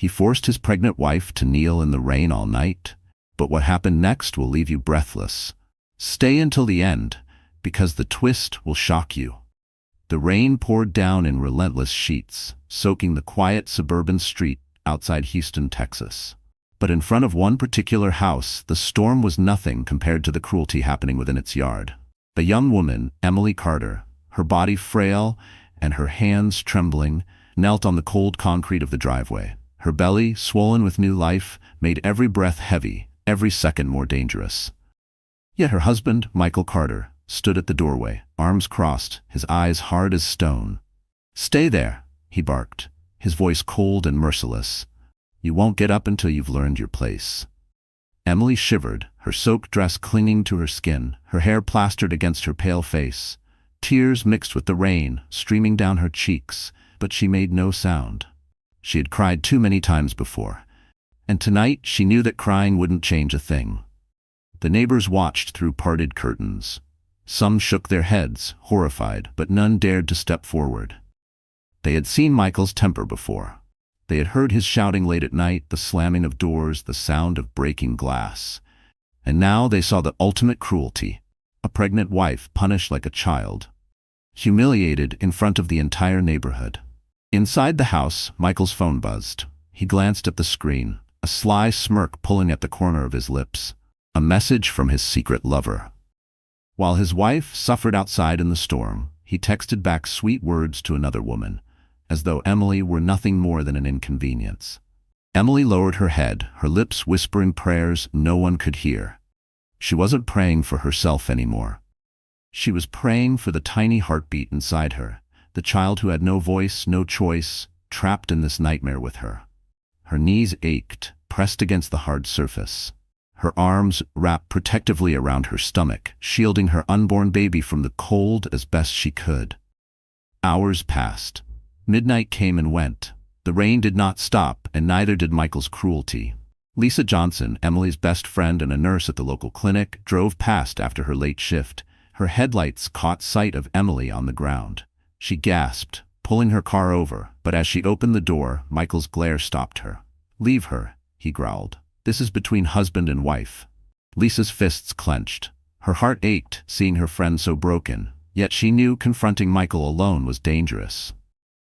He forced his pregnant wife to kneel in the rain all night. But what happened next will leave you breathless. Stay until the end, because the twist will shock you. The rain poured down in relentless sheets, soaking the quiet suburban street outside Houston, Texas. But in front of one particular house, the storm was nothing compared to the cruelty happening within its yard. A young woman, Emily Carter, her body frail and her hands trembling, knelt on the cold concrete of the driveway. Her belly, swollen with new life, made every breath heavy, every second more dangerous. Yet her husband, Michael Carter, stood at the doorway, arms crossed, his eyes hard as stone. "Stay there," he barked, his voice cold and merciless. "You won't get up until you've learned your place." Emily shivered, her soaked dress clinging to her skin, her hair plastered against her pale face. Tears mixed with the rain, streaming down her cheeks, but she made no sound. She had cried too many times before, and tonight she knew that crying wouldn't change a thing. The neighbors watched through parted curtains. Some shook their heads, horrified, but none dared to step forward. They had seen Michael's temper before. They had heard his shouting late at night, the slamming of doors, the sound of breaking glass. And now they saw the ultimate cruelty, a pregnant wife punished like a child, humiliated in front of the entire neighborhood. Inside the house, Michael's phone buzzed. He glanced at the screen, a sly smirk pulling at the corner of his lips. A message from his secret lover. While his wife suffered outside in the storm, he texted back sweet words to another woman, as though Emily were nothing more than an inconvenience. Emily lowered her head, her lips whispering prayers no one could hear. She wasn't praying for herself anymore. She was praying for the tiny heartbeat inside her, the child who had no voice, no choice, trapped in this nightmare with her. Her knees ached, pressed against the hard surface. Her arms wrapped protectively around her stomach, shielding her unborn baby from the cold as best she could. Hours passed. Midnight came and went. The rain did not stop, and neither did Michael's cruelty. Lisa Johnson, Emily's best friend and a nurse at the local clinic, drove past after her late shift. Her headlights caught sight of Emily on the ground. She gasped, pulling her car over, but as she opened the door, Michael's glare stopped her. "Leave her," he growled. "This is between husband and wife." Lisa's fists clenched. Her heart ached, seeing her friend so broken, yet she knew confronting Michael alone was dangerous.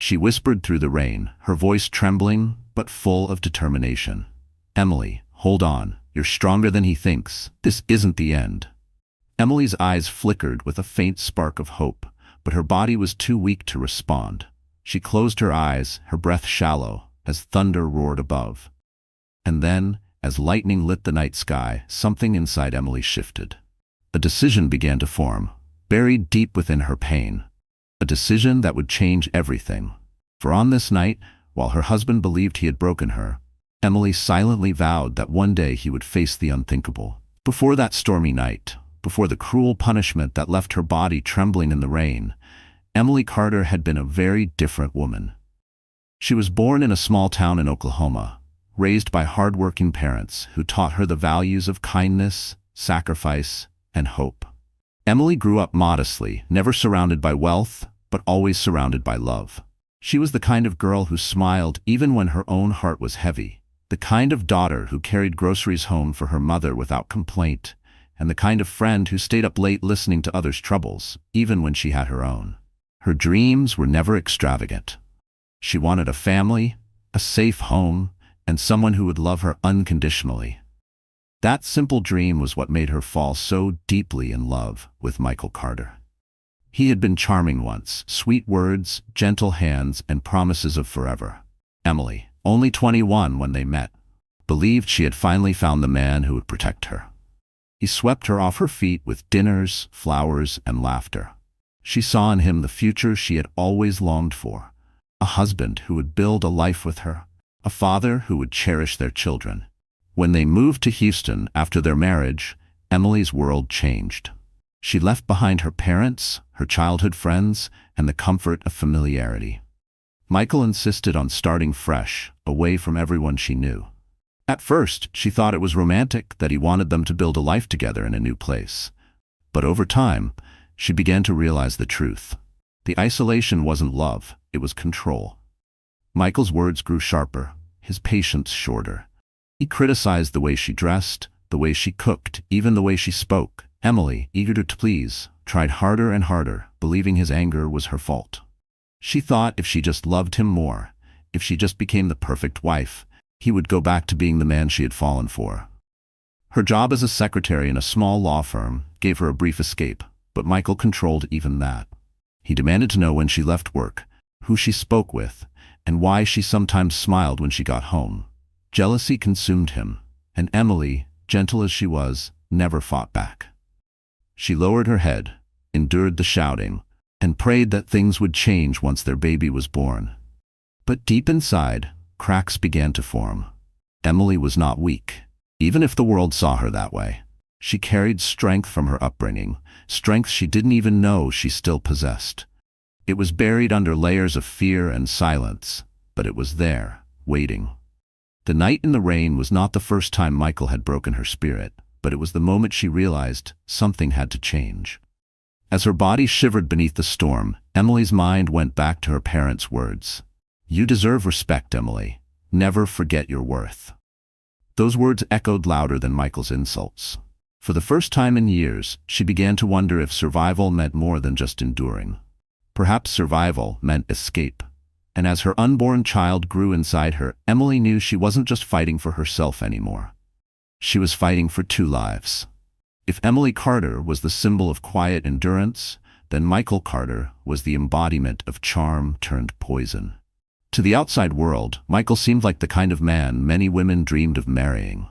She whispered through the rain, her voice trembling, but full of determination. "Emily, hold on. You're stronger than he thinks. This isn't the end." Emily's eyes flickered with a faint spark of hope, but her body was too weak to respond. She closed her eyes, her breath shallow, as thunder roared above. And then, as lightning lit the night sky, something inside Emily shifted. A decision began to form, buried deep within her pain. A decision that would change everything. For on this night, while her husband believed he had broken her, Emily silently vowed that one day he would face the unthinkable. Before that stormy night, before the cruel punishment that left her body trembling in the rain, Emily Carter had been a very different woman. She was born in a small town in Oklahoma, raised by hard-working parents who taught her the values of kindness, sacrifice, and hope. Emily grew up modestly, never surrounded by wealth, but always surrounded by love. She was the kind of girl who smiled even when her own heart was heavy, the kind of daughter who carried groceries home for her mother without complaint, and the kind of friend who stayed up late listening to others' troubles, even when she had her own. Her dreams were never extravagant. She wanted a family, a safe home, and someone who would love her unconditionally. That simple dream was what made her fall so deeply in love with Michael Carter. He had been charming once, sweet words, gentle hands, and promises of forever. Emily, only 21 when they met, believed she had finally found the man who would protect her. He swept her off her feet with dinners, flowers, and laughter. She saw in him the future she had always longed for, a husband who would build a life with her, a father who would cherish their children. When they moved to Houston after their marriage, Emily's world changed. She left behind her parents, her childhood friends, and the comfort of familiarity. Michael insisted on starting fresh, away from everyone she knew. At first, she thought it was romantic that he wanted them to build a life together in a new place. But over time, she began to realize the truth. The isolation wasn't love, it was control. Michael's words grew sharper, his patience shorter. He criticized the way she dressed, the way she cooked, even the way she spoke. Emily, eager to please, tried harder and harder, believing his anger was her fault. She thought if she just loved him more, if she just became the perfect wife, he would go back to being the man she had fallen for. Her job as a secretary in a small law firm gave her a brief escape, but Michael controlled even that. He demanded to know when she left work, who she spoke with, and why she sometimes smiled when she got home. Jealousy consumed him, and Emily, gentle as she was, never fought back. She lowered her head, endured the shouting, and prayed that things would change once their baby was born. But deep inside, cracks began to form. Emily was not weak, even if the world saw her that way. She carried strength from her upbringing, strength she didn't even know she still possessed. It was buried under layers of fear and silence, but it was there, waiting. The night in the rain was not the first time Michael had broken her spirit, but it was the moment she realized something had to change. As her body shivered beneath the storm, Emily's mind went back to her parents' words. "You deserve respect, Emily. Never forget your worth." Those words echoed louder than Michael's insults. For the first time in years, she began to wonder if survival meant more than just enduring. Perhaps survival meant escape. And as her unborn child grew inside her, Emily knew she wasn't just fighting for herself anymore. She was fighting for two lives. If Emily Carter was the symbol of quiet endurance, then Michael Carter was the embodiment of charm turned poison. To the outside world, Michael seemed like the kind of man many women dreamed of marrying.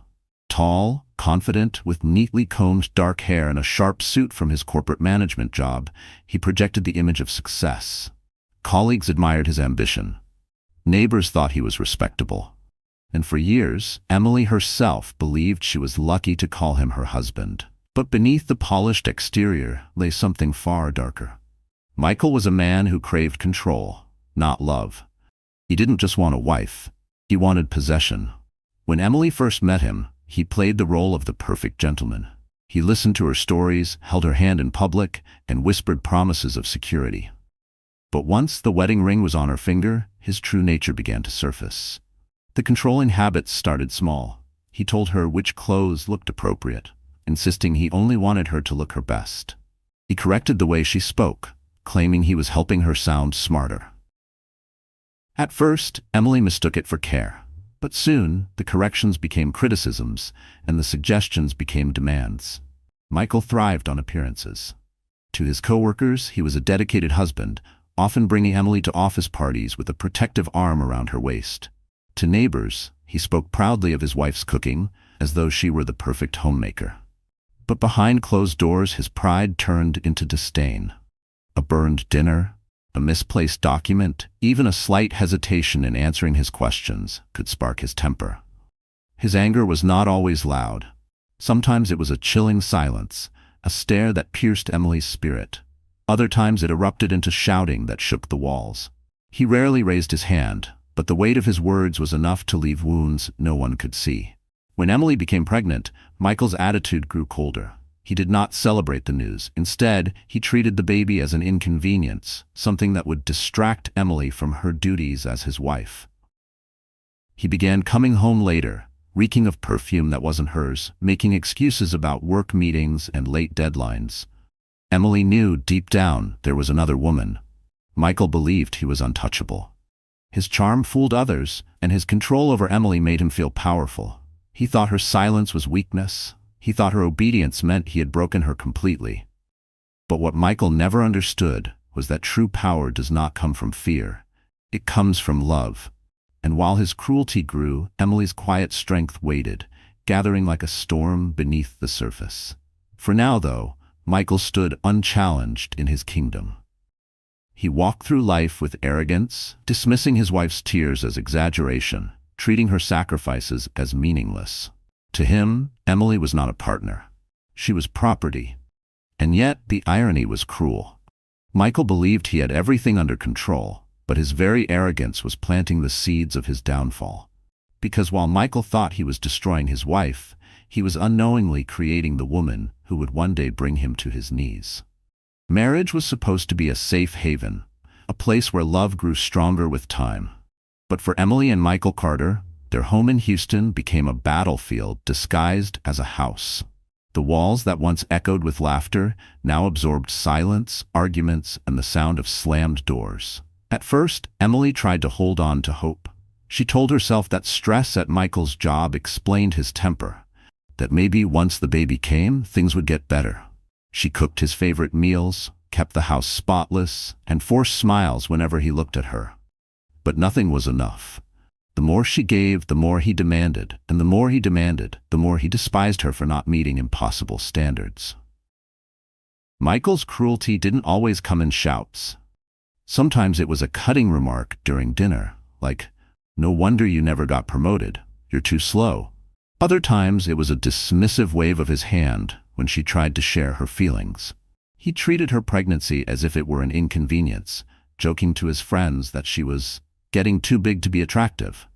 Tall, confident, with neatly combed dark hair and a sharp suit from his corporate management job, he projected the image of success. Colleagues admired his ambition. Neighbors thought he was respectable. And for years, Emily herself believed she was lucky to call him her husband. But beneath the polished exterior lay something far darker. Michael was a man who craved control, not love. He didn't just want a wife, he wanted possession. When Emily first met him, he played the role of the perfect gentleman. He listened to her stories, held her hand in public, and whispered promises of security. But once the wedding ring was on her finger, his true nature began to surface. The controlling habits started small. He told her which clothes looked appropriate, insisting he only wanted her to look her best. He corrected the way she spoke, claiming he was helping her sound smarter. At first, Emily mistook it for care, but soon the corrections became criticisms and the suggestions became demands. Michael thrived on appearances. To his coworkers, he was a dedicated husband, often bringing Emily to office parties with a protective arm around her waist. To neighbors, he spoke proudly of his wife's cooking, as though she were the perfect homemaker. But behind closed doors, his pride turned into disdain. A burned dinner, a misplaced document, even a slight hesitation in answering his questions could spark his temper. His anger was not always loud. Sometimes it was a chilling silence, a stare that pierced Emily's spirit. Other times it erupted into shouting that shook the walls. He rarely raised his hand, but the weight of his words was enough to leave wounds no one could see. When Emily became pregnant, Michael's attitude grew colder. He did not celebrate the news. Instead, he treated the baby as an inconvenience, something that would distract Emily from her duties as his wife. He began coming home later, reeking of perfume that wasn't hers, making excuses about work meetings and late deadlines. Emily knew deep down there was another woman. Michael believed he was untouchable. His charm fooled others, and his control over Emily made him feel powerful. He thought her silence was weakness. He thought her obedience meant he had broken her completely. But what Michael never understood was that true power does not come from fear. It comes from love. And while his cruelty grew, Emily's quiet strength waited, gathering like a storm beneath the surface. For now, though, Michael stood unchallenged in his kingdom. He walked through life with arrogance, dismissing his wife's tears as exaggeration, treating her sacrifices as meaningless. To him, Emily was not a partner. She was property. And yet, the irony was cruel. Michael believed he had everything under control, but his very arrogance was planting the seeds of his downfall. Because while Michael thought he was destroying his wife, he was unknowingly creating the woman who would one day bring him to his knees. Marriage was supposed to be a safe haven, a place where love grew stronger with time. But for Emily and Michael Carter, Their home in Houston became a battlefield disguised as a house. The walls that once echoed with laughter now absorbed silence, arguments, and the sound of slammed doors. At first, Emily tried to hold on to hope. She told herself that stress at Michael's job explained his temper, that maybe once the baby came, things would get better. She cooked his favorite meals, kept the house spotless, and forced smiles whenever he looked at her. But nothing was enough. The more she gave, the more he demanded, and the more he demanded, the more he despised her for not meeting impossible standards. Michael's cruelty didn't always come in shouts. Sometimes it was a cutting remark during dinner, like, "No wonder you never got promoted. You're too slow." Other times it was a dismissive wave of his hand when she tried to share her feelings. He treated her pregnancy as if it were an inconvenience, joking to his friends that she was getting too big to be attractive.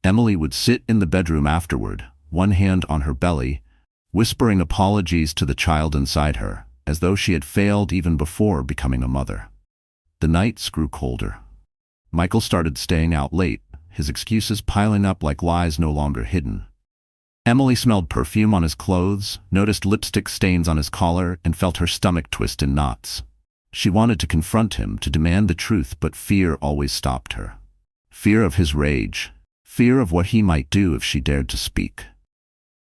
Emily would sit in the bedroom afterward, one hand on her belly, whispering apologies to the child inside her, as though she had failed even before becoming a mother. The nights grew colder. Michael started staying out late, his excuses piling up like lies no longer hidden. Emily smelled perfume on his clothes, noticed lipstick stains on his collar, and felt her stomach twist in knots. She wanted to confront him, to demand the truth, but fear always stopped her. Fear of his rage, fear of what he might do if she dared to speak.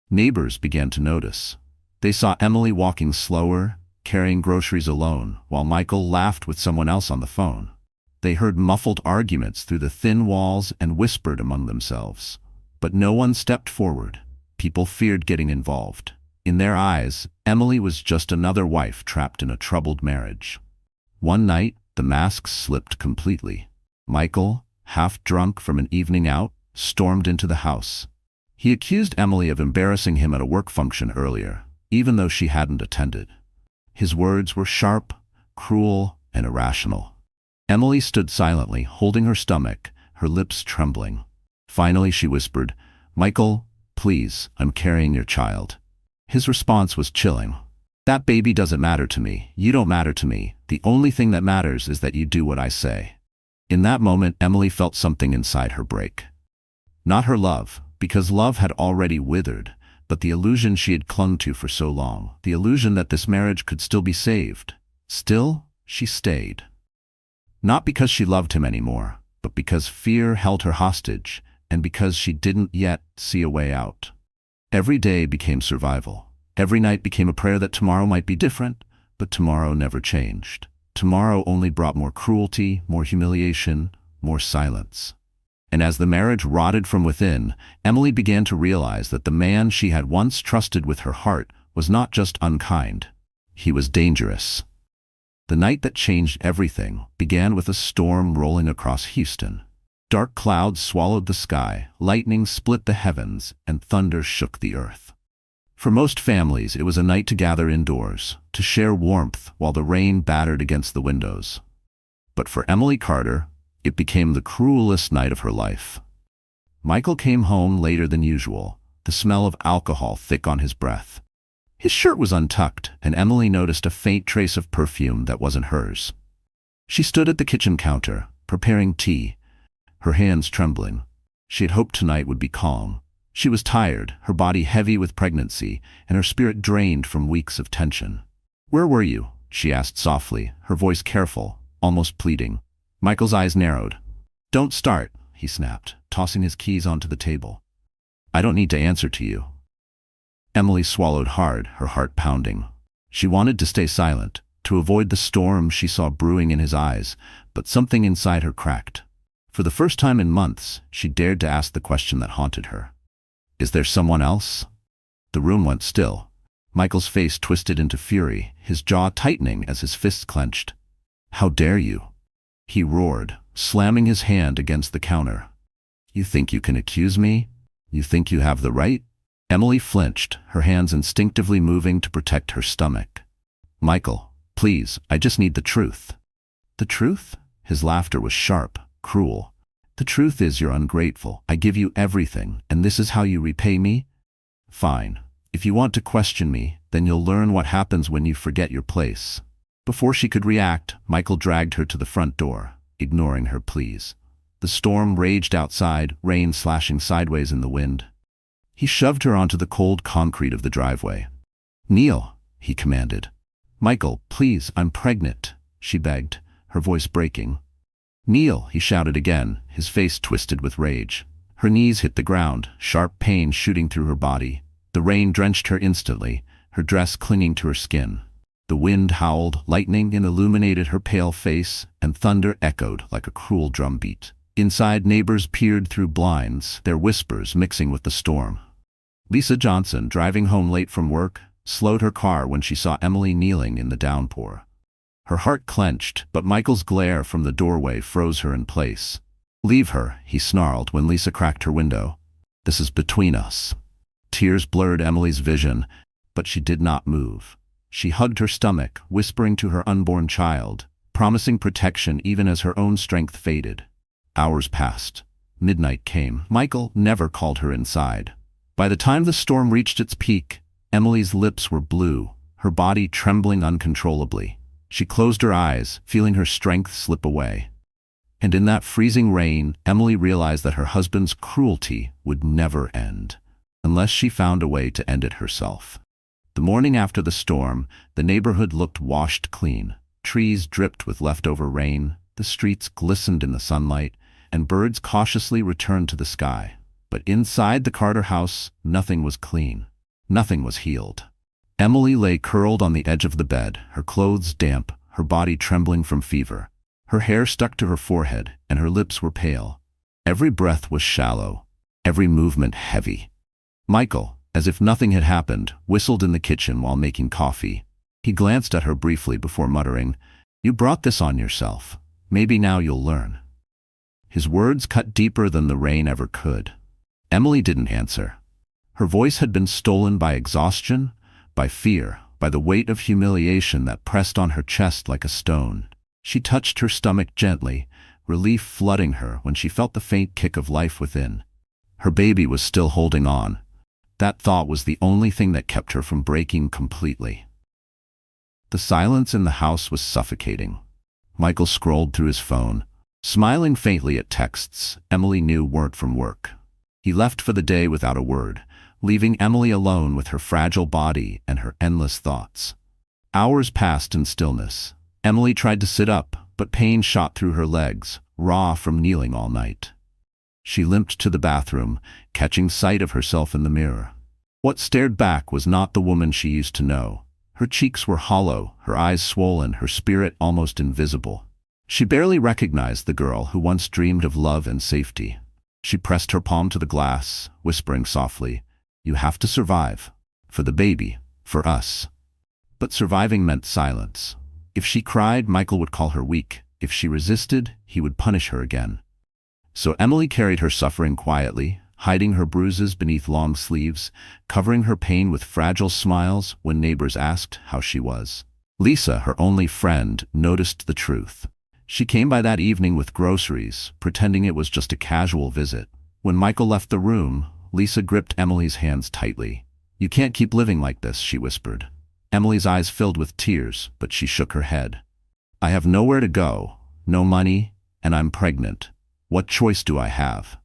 Neighbors began to notice. They saw Emily walking slower, carrying groceries alone, while Michael laughed with someone else on the phone. They heard muffled arguments through the thin walls and whispered among themselves. But no one stepped forward. People feared getting involved. In their eyes, Emily was just another wife trapped in a troubled marriage. One night, the mask slipped completely. Michael, half drunk from an evening out, stormed into the house. He accused Emily of embarrassing him at a work function earlier, even though she hadn't attended. His words were sharp, cruel, and irrational. Emily stood silently, holding her stomach, her lips trembling. Finally, she whispered, "Michael, please, I'm carrying your child." His response was chilling. "That baby doesn't matter to me. You don't matter to me. The only thing that matters is that you do what I say." In that moment, Emily felt something inside her break. Not her love, because love had already withered, but the illusion she had clung to for so long, the illusion that this marriage could still be saved. Still, she stayed. Not because she loved him anymore, but because fear held her hostage, and because she didn't yet see a way out. Every day became survival. Every night became a prayer that tomorrow might be different, but tomorrow never changed. Tomorrow only brought more cruelty, more humiliation, more silence. And as the marriage rotted from within, Emily began to realize that the man she had once trusted with her heart was not just unkind. He was dangerous. The night that changed everything began with a storm rolling across Houston. Dark clouds swallowed the sky, lightning split the heavens, and thunder shook the earth. For most families, it was a night to gather indoors, to share warmth while the rain battered against the windows. But for Emily Carter, it became the cruelest night of her life. Michael came home later than usual, the smell of alcohol thick on his breath. His shirt was untucked, and Emily noticed a faint trace of perfume that wasn't hers. She stood at the kitchen counter, preparing tea, her hands trembling. She had hoped tonight would be calm. She was tired, her body heavy with pregnancy, and her spirit drained from weeks of tension. "Where were you?" she asked softly, her voice careful, almost pleading. Michael's eyes narrowed. "Don't start," he snapped, tossing his keys onto the table. "I don't need to answer to you." Emily swallowed hard, her heart pounding. She wanted to stay silent, to avoid the storm she saw brewing in his eyes, but something inside her cracked. For the first time in months, she dared to ask the question that haunted her. "Is there someone else?" The room went still. Michael's face twisted into fury, his jaw tightening as his fists clenched. "How dare you?" he roared, slamming his hand against the counter. "You think you can accuse me? You think you have the right?" Emily flinched, her hands instinctively moving to protect her stomach. "Michael, please, I just need the truth." "The truth?" His laughter was sharp, cruel. "The truth is you're ungrateful. I give you everything, and this is how you repay me? Fine. If you want to question me, then you'll learn what happens when you forget your place." Before she could react, Michael dragged her to the front door, ignoring her pleas. The storm raged outside, rain slashing sideways in the wind. He shoved her onto the cold concrete of the driveway. "Kneel," he commanded. "Michael, please, I'm pregnant," she begged, her voice breaking. "Kneel," he shouted again, his face twisted with rage. Her knees hit the ground, sharp pain shooting through her body. The rain drenched her instantly, her dress clinging to her skin. The wind howled, lightning illuminated her pale face, and thunder echoed like a cruel drumbeat. Inside, neighbors peered through blinds, their whispers mixing with the storm. Lisa Johnson, driving home late from work, slowed her car when she saw Emily kneeling in the downpour. Her heart clenched, but Michael's glare from the doorway froze her in place. "Leave her," he snarled when Lisa cracked her window. "This is between us." Tears blurred Emily's vision, but she did not move. She hugged her stomach, whispering to her unborn child, promising protection even as her own strength faded. Hours passed. Midnight came. Michael never called her inside. By the time the storm reached its peak, Emily's lips were blue, her body trembling uncontrollably. She closed her eyes, feeling her strength slip away. And in that freezing rain, Emily realized that her husband's cruelty would never end, unless she found a way to end it herself. The morning after the storm, the neighborhood looked washed clean. Trees dripped with leftover rain, the streets glistened in the sunlight, and birds cautiously returned to the sky. But inside the Carter house, nothing was clean. Nothing was healed. Emily lay curled on the edge of the bed, her clothes damp, her body trembling from fever. Her hair stuck to her forehead, and her lips were pale. Every breath was shallow, every movement heavy. Michael, as if nothing had happened, whistled in the kitchen while making coffee. He glanced at her briefly before muttering, "You brought this on yourself. Maybe now you'll learn." His words cut deeper than the rain ever could. Emily didn't answer. Her voice had been stolen by exhaustion, by fear, by the weight of humiliation that pressed on her chest like a stone. She touched her stomach gently, relief flooding her when she felt the faint kick of life within. Her baby was still holding on. That thought was the only thing that kept her from breaking completely. The silence in the house was suffocating. Michael scrolled through his phone, smiling faintly at texts Emily knew weren't from work. He left for the day without a word, leaving Emily alone with her fragile body and her endless thoughts. Hours passed in stillness. Emily tried to sit up, but pain shot through her legs, raw from kneeling all night. She limped to the bathroom, catching sight of herself in the mirror. What stared back was not the woman she used to know. Her cheeks were hollow, her eyes swollen, her spirit almost invisible. She barely recognized the girl who once dreamed of love and safety. She pressed her palm to the glass, whispering softly, "You have to survive. For the baby. For us." But surviving meant silence. If she cried, Michael would call her weak. If she resisted, he would punish her again. So Emily carried her suffering quietly, hiding her bruises beneath long sleeves, covering her pain with fragile smiles when neighbors asked how she was. Lisa, her only friend, noticed the truth. She came by that evening with groceries, pretending it was just a casual visit. When Michael left the room, Lisa gripped Emily's hands tightly. "You can't keep living like this," she whispered. Emily's eyes filled with tears, but she shook her head. "I have nowhere to go, no money, and I'm pregnant. What choice do I have?"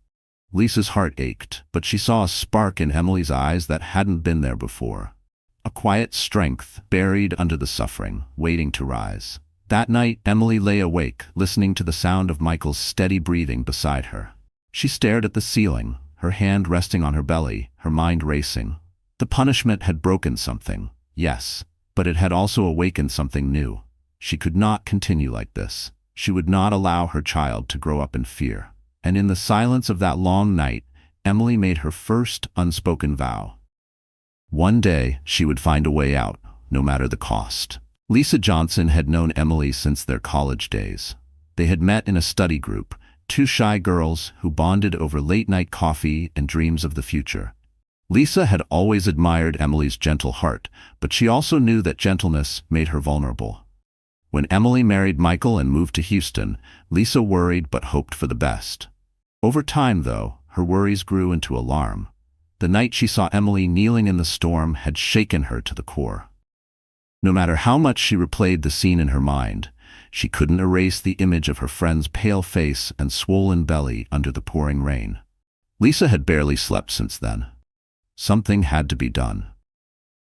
Lisa's heart ached, but she saw a spark in Emily's eyes that hadn't been there before. A quiet strength buried under the suffering, waiting to rise. That night, Emily lay awake, listening to the sound of Michael's steady breathing beside her. She stared at the ceiling, her hand resting on her belly, her mind racing. The punishment had broken something, yes, but it had also awakened something new. She could not continue like this. She would not allow her child to grow up in fear. And in the silence of that long night, Emily made her first unspoken vow. One day, she would find a way out, no matter the cost. Lisa Johnson had known Emily since their college days. They had met in a study group, two shy girls who bonded over late-night coffee and dreams of the future. Lisa had always admired Emily's gentle heart, but she also knew that gentleness made her vulnerable. When Emily married Michael and moved to Houston, Lisa worried but hoped for the best. Over time, though, her worries grew into alarm. The night she saw Emily kneeling in the storm had shaken her to the core. No matter how much she replayed the scene in her mind, she couldn't erase the image of her friend's pale face and swollen belly under the pouring rain. Lisa had barely slept since then. Something had to be done.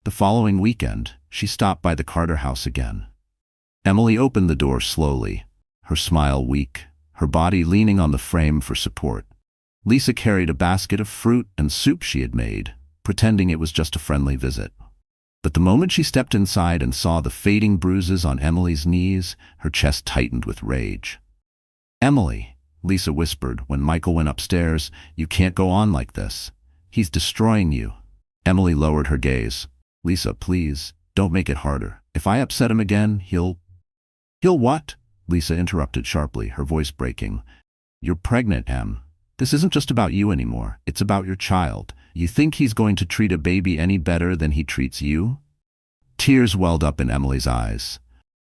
The following weekend, she stopped by the Carter house again. Emily opened the door slowly, her smile weak, her body leaning on the frame for support. Lisa carried a basket of fruit and soup she had made, pretending it was just a friendly visit. But the moment she stepped inside and saw the fading bruises on Emily's knees, her chest tightened with rage. "Emily," Lisa whispered when Michael went upstairs, "you can't go on like this. He's destroying you." Emily lowered her gaze. "Lisa, please, don't make it harder. If I upset him again, he'll—" "He'll what?" Lisa interrupted sharply, her voice breaking. "You're pregnant, Em. This isn't just about you anymore. It's about your child. You think he's going to treat a baby any better than he treats you?" Tears welled up in Emily's eyes.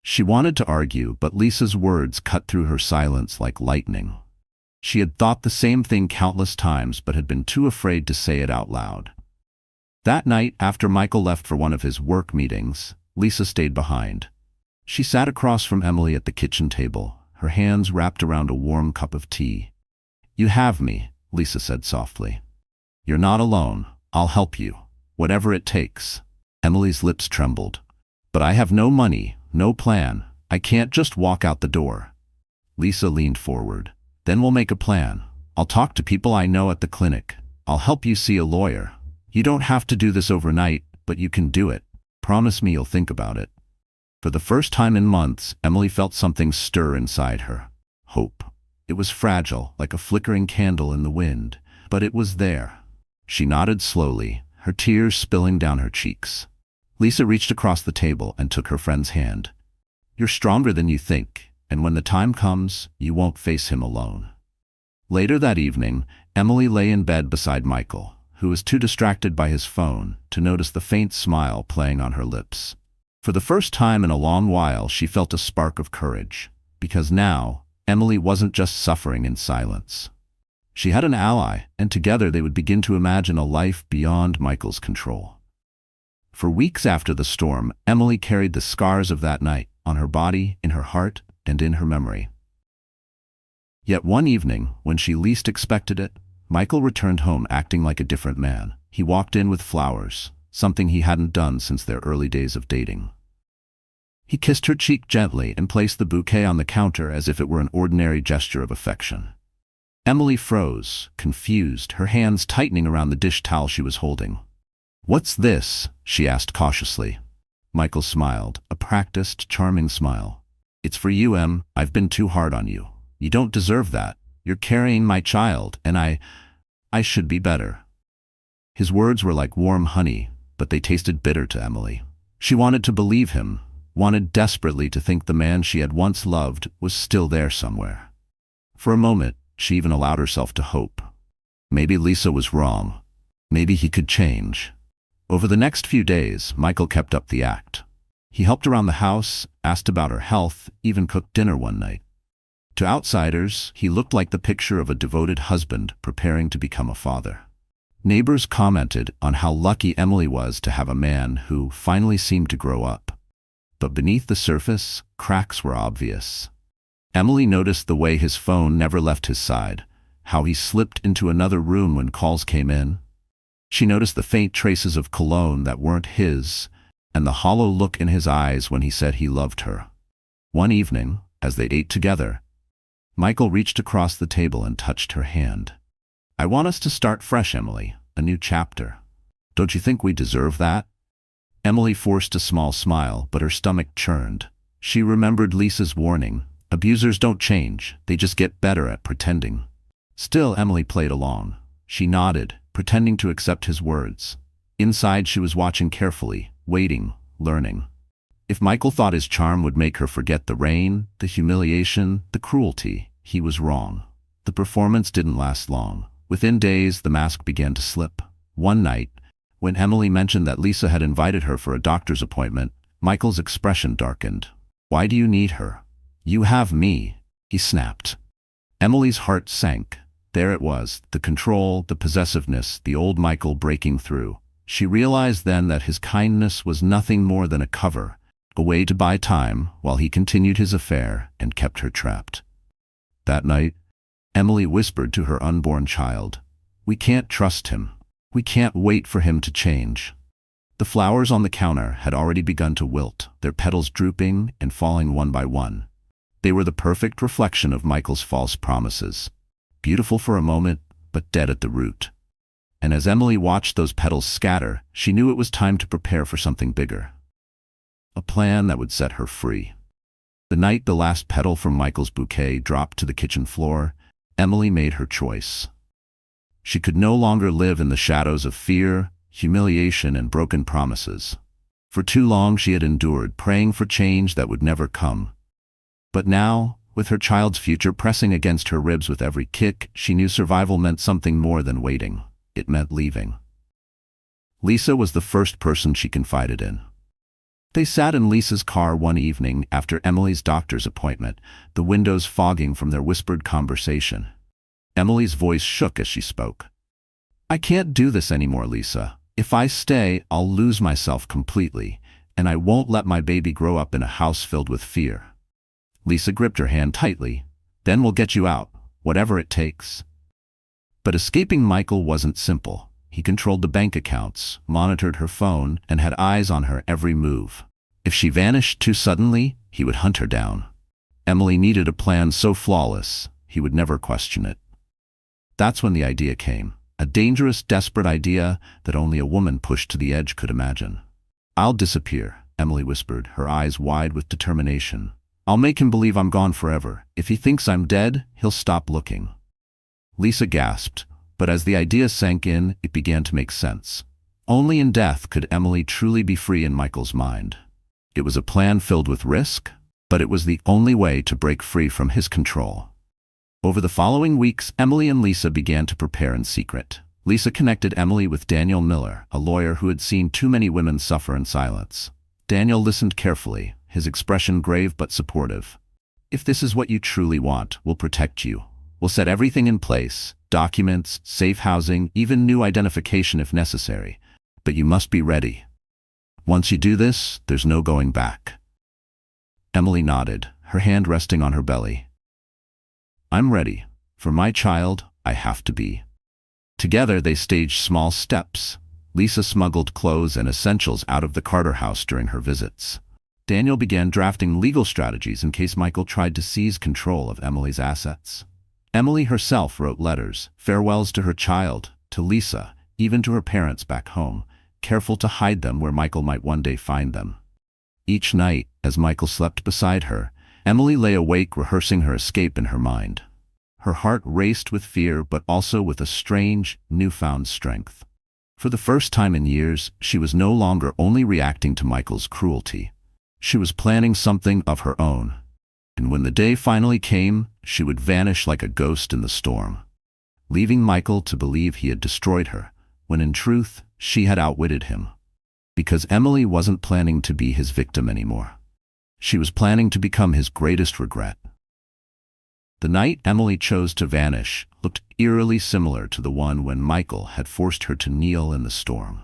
She wanted to argue, but Lisa's words cut through her silence like lightning. She had thought the same thing countless times, but had been too afraid to say it out loud. That night, after Michael left for one of his work meetings, Lisa stayed behind. She sat across from Emily at the kitchen table, her hands wrapped around a warm cup of tea. "You have me," Lisa said softly. "You're not alone. I'll help you. Whatever it takes." Emily's lips trembled. "But I have no money, no plan. I can't just walk out the door." Lisa leaned forward. "Then we'll make a plan. I'll talk to people I know at the clinic. I'll help you see a lawyer. You don't have to do this overnight, but you can do it. Promise me you'll think about it." For the first time in months, Emily felt something stir inside her. Hope. It was fragile, like a flickering candle in the wind, but it was there. She nodded slowly, her tears spilling down her cheeks. Lisa reached across the table and took her friend's hand. "You're stronger than you think, and when the time comes, you won't face him alone." Later that evening, Emily lay in bed beside Michael, who was too distracted by his phone to notice the faint smile playing on her lips. For the first time in a long while, she felt a spark of courage, because now, Emily wasn't just suffering in silence. She had an ally, and together they would begin to imagine a life beyond Michael's control. For weeks after the storm, Emily carried the scars of that night on her body, in her heart, and in her memory. Yet one evening, when she least expected it, Michael returned home acting like a different man. He walked in with flowers, something he hadn't done since their early days of dating. He kissed her cheek gently and placed the bouquet on the counter as if it were an ordinary gesture of affection. Emily froze, confused, her hands tightening around the dish towel she was holding. "What's this?" she asked cautiously. Michael smiled, a practiced, charming smile. "It's for you, Em. I've been too hard on you. You don't deserve that. You're carrying my child, and I should be better." His words were like warm honey, but they tasted bitter to Emily. She wanted to believe him, wanted desperately to think the man she had once loved was still there somewhere. For a moment, she even allowed herself to hope. Maybe Lisa was wrong. Maybe he could change. Over the next few days, Michael kept up the act. He helped around the house, asked about her health, even cooked dinner one night. To outsiders, he looked like the picture of a devoted husband preparing to become a father. Neighbors commented on how lucky Emily was to have a man who finally seemed to grow up. But beneath the surface, cracks were obvious. Emily noticed the way his phone never left his side, how he slipped into another room when calls came in. She noticed the faint traces of cologne that weren't his, and the hollow look in his eyes when he said he loved her. One evening, as they ate together, Michael reached across the table and touched her hand. "I want us to start fresh, Emily, a new chapter. Don't you think we deserve that?" Emily forced a small smile, but her stomach churned. She remembered Lisa's warning. Abusers don't change, they just get better at pretending. Still, Emily played along. She nodded, pretending to accept his words. Inside, she was watching carefully, waiting, learning. If Michael thought his charm would make her forget the rain, the humiliation, the cruelty, he was wrong. The performance didn't last long. Within days, the mask began to slip. One night, when Emily mentioned that Lisa had invited her for a doctor's appointment, Michael's expression darkened. "Why do you need her? You have me," he snapped. Emily's heart sank. There it was, the control, the possessiveness, the old Michael breaking through. She realized then that his kindness was nothing more than a cover, a way to buy time while he continued his affair and kept her trapped. That night, Emily whispered to her unborn child, "We can't trust him. We can't wait for him to change." The flowers on the counter had already begun to wilt, their petals drooping and falling one by one. They were the perfect reflection of Michael's false promises. Beautiful for a moment, but dead at the root. And as Emily watched those petals scatter, she knew it was time to prepare for something bigger. A plan that would set her free. The night the last petal from Michael's bouquet dropped to the kitchen floor, Emily made her choice. She could no longer live in the shadows of fear, humiliation, and broken promises. For too long she had endured, praying for change that would never come. But now, with her child's future pressing against her ribs with every kick, she knew survival meant something more than waiting. It meant leaving. Lisa was the first person she confided in. They sat in Lisa's car one evening after Emily's doctor's appointment, the windows fogging from their whispered conversation. Emily's voice shook as she spoke. "I can't do this anymore, Lisa. If I stay, I'll lose myself completely, and I won't let my baby grow up in a house filled with fear." Lisa gripped her hand tightly. "Then we'll get you out, whatever it takes." But escaping Michael wasn't simple. He controlled the bank accounts, monitored her phone, and had eyes on her every move. If she vanished too suddenly, he would hunt her down. Emily needed a plan so flawless, he would never question it. That's when the idea came. A dangerous, desperate idea that only a woman pushed to the edge could imagine. "I'll disappear," Emily whispered, her eyes wide with determination. "I'll make him believe I'm gone forever. If he thinks I'm dead, he'll stop looking." Lisa gasped, but as the idea sank in, it began to make sense. Only in death could Emily truly be free in Michael's mind. It was a plan filled with risk, but it was the only way to break free from his control. Over the following weeks, Emily and Lisa began to prepare in secret. Lisa connected Emily with Daniel Miller, a lawyer who had seen too many women suffer in silence. Daniel listened carefully, his expression grave but supportive. "If this is what you truly want, we'll protect you. We'll set everything in place, documents, safe housing, even new identification if necessary. But you must be ready. Once you do this, there's no going back." Emily nodded, her hand resting on her belly. "I'm ready. For my child, I have to be." Together they staged small steps. Lisa smuggled clothes and essentials out of the Carter house during her visits. Daniel began drafting legal strategies in case Michael tried to seize control of Emily's assets. Emily herself wrote letters, farewells to her child, to Lisa, even to her parents back home, careful to hide them where Michael might one day find them. Each night, as Michael slept beside her, Emily lay awake rehearsing her escape in her mind. Her heart raced with fear but also with a strange, newfound strength. For the first time in years, she was no longer only reacting to Michael's cruelty. She was planning something of her own. And when the day finally came, she would vanish like a ghost in the storm, leaving Michael to believe he had destroyed her, when in truth, she had outwitted him. Because Emily wasn't planning to be his victim anymore. She was planning to become his greatest regret. The night Emily chose to vanish looked eerily similar to the one when Michael had forced her to kneel in the storm.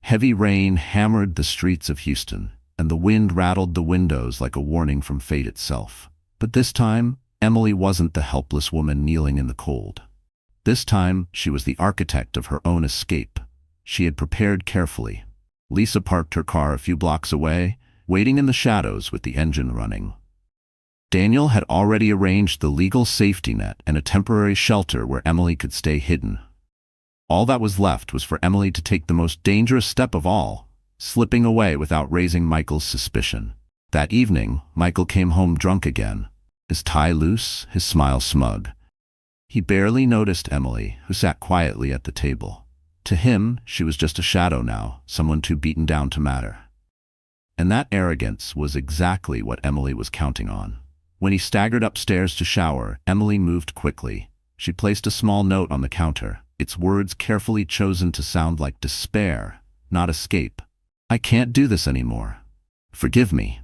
Heavy rain hammered the streets of Houston, and the wind rattled the windows like a warning from fate itself. But this time, Emily wasn't the helpless woman kneeling in the cold. This time, she was the architect of her own escape. She had prepared carefully. Lisa parked her car a few blocks away, waiting in the shadows with the engine running. Daniel had already arranged the legal safety net and a temporary shelter where Emily could stay hidden. All that was left was for Emily to take the most dangerous step of all, slipping away without raising Michael's suspicion. That evening, Michael came home drunk again, his tie loose, his smile smug. He barely noticed Emily, who sat quietly at the table. To him, she was just a shadow now, someone too beaten down to matter. And that arrogance was exactly what Emily was counting on. When he staggered upstairs to shower, Emily moved quickly. She placed a small note on the counter, its words carefully chosen to sound like despair, not escape. "I can't do this anymore. Forgive me."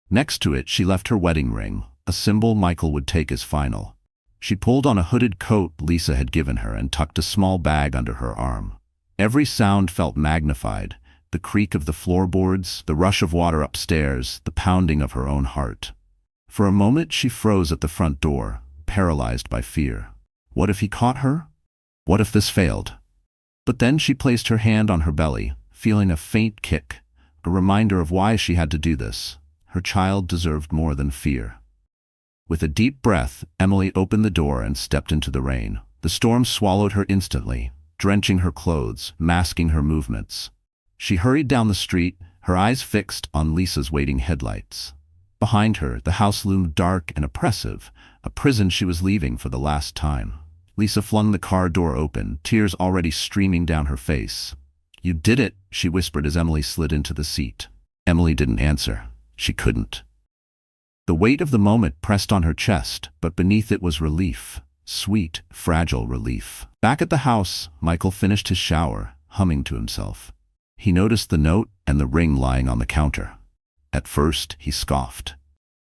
Next to it, she left her wedding ring, a symbol Michael would take as final. She pulled on a hooded coat Lisa had given her and tucked a small bag under her arm. Every sound felt magnified, the creak of the floorboards, the rush of water upstairs, the pounding of her own heart. For a moment she froze at the front door, paralyzed by fear. What if he caught her? What if this failed? But then she placed her hand on her belly, feeling a faint kick, a reminder of why she had to do this. Her child deserved more than fear. With a deep breath, Emily opened the door and stepped into the rain. The storm swallowed her instantly, drenching her clothes, masking her movements. She hurried down the street, her eyes fixed on Lisa's waiting headlights. Behind her, the house loomed dark and oppressive, a prison she was leaving for the last time. Lisa flung the car door open, tears already streaming down her face. "You did it," she whispered as Emily slid into the seat. Emily didn't answer. She couldn't. The weight of the moment pressed on her chest, but beneath it was relief. Sweet, fragile relief. Back at the house, Michael finished his shower, humming to himself. He noticed the note and the ring lying on the counter. At first, he scoffed.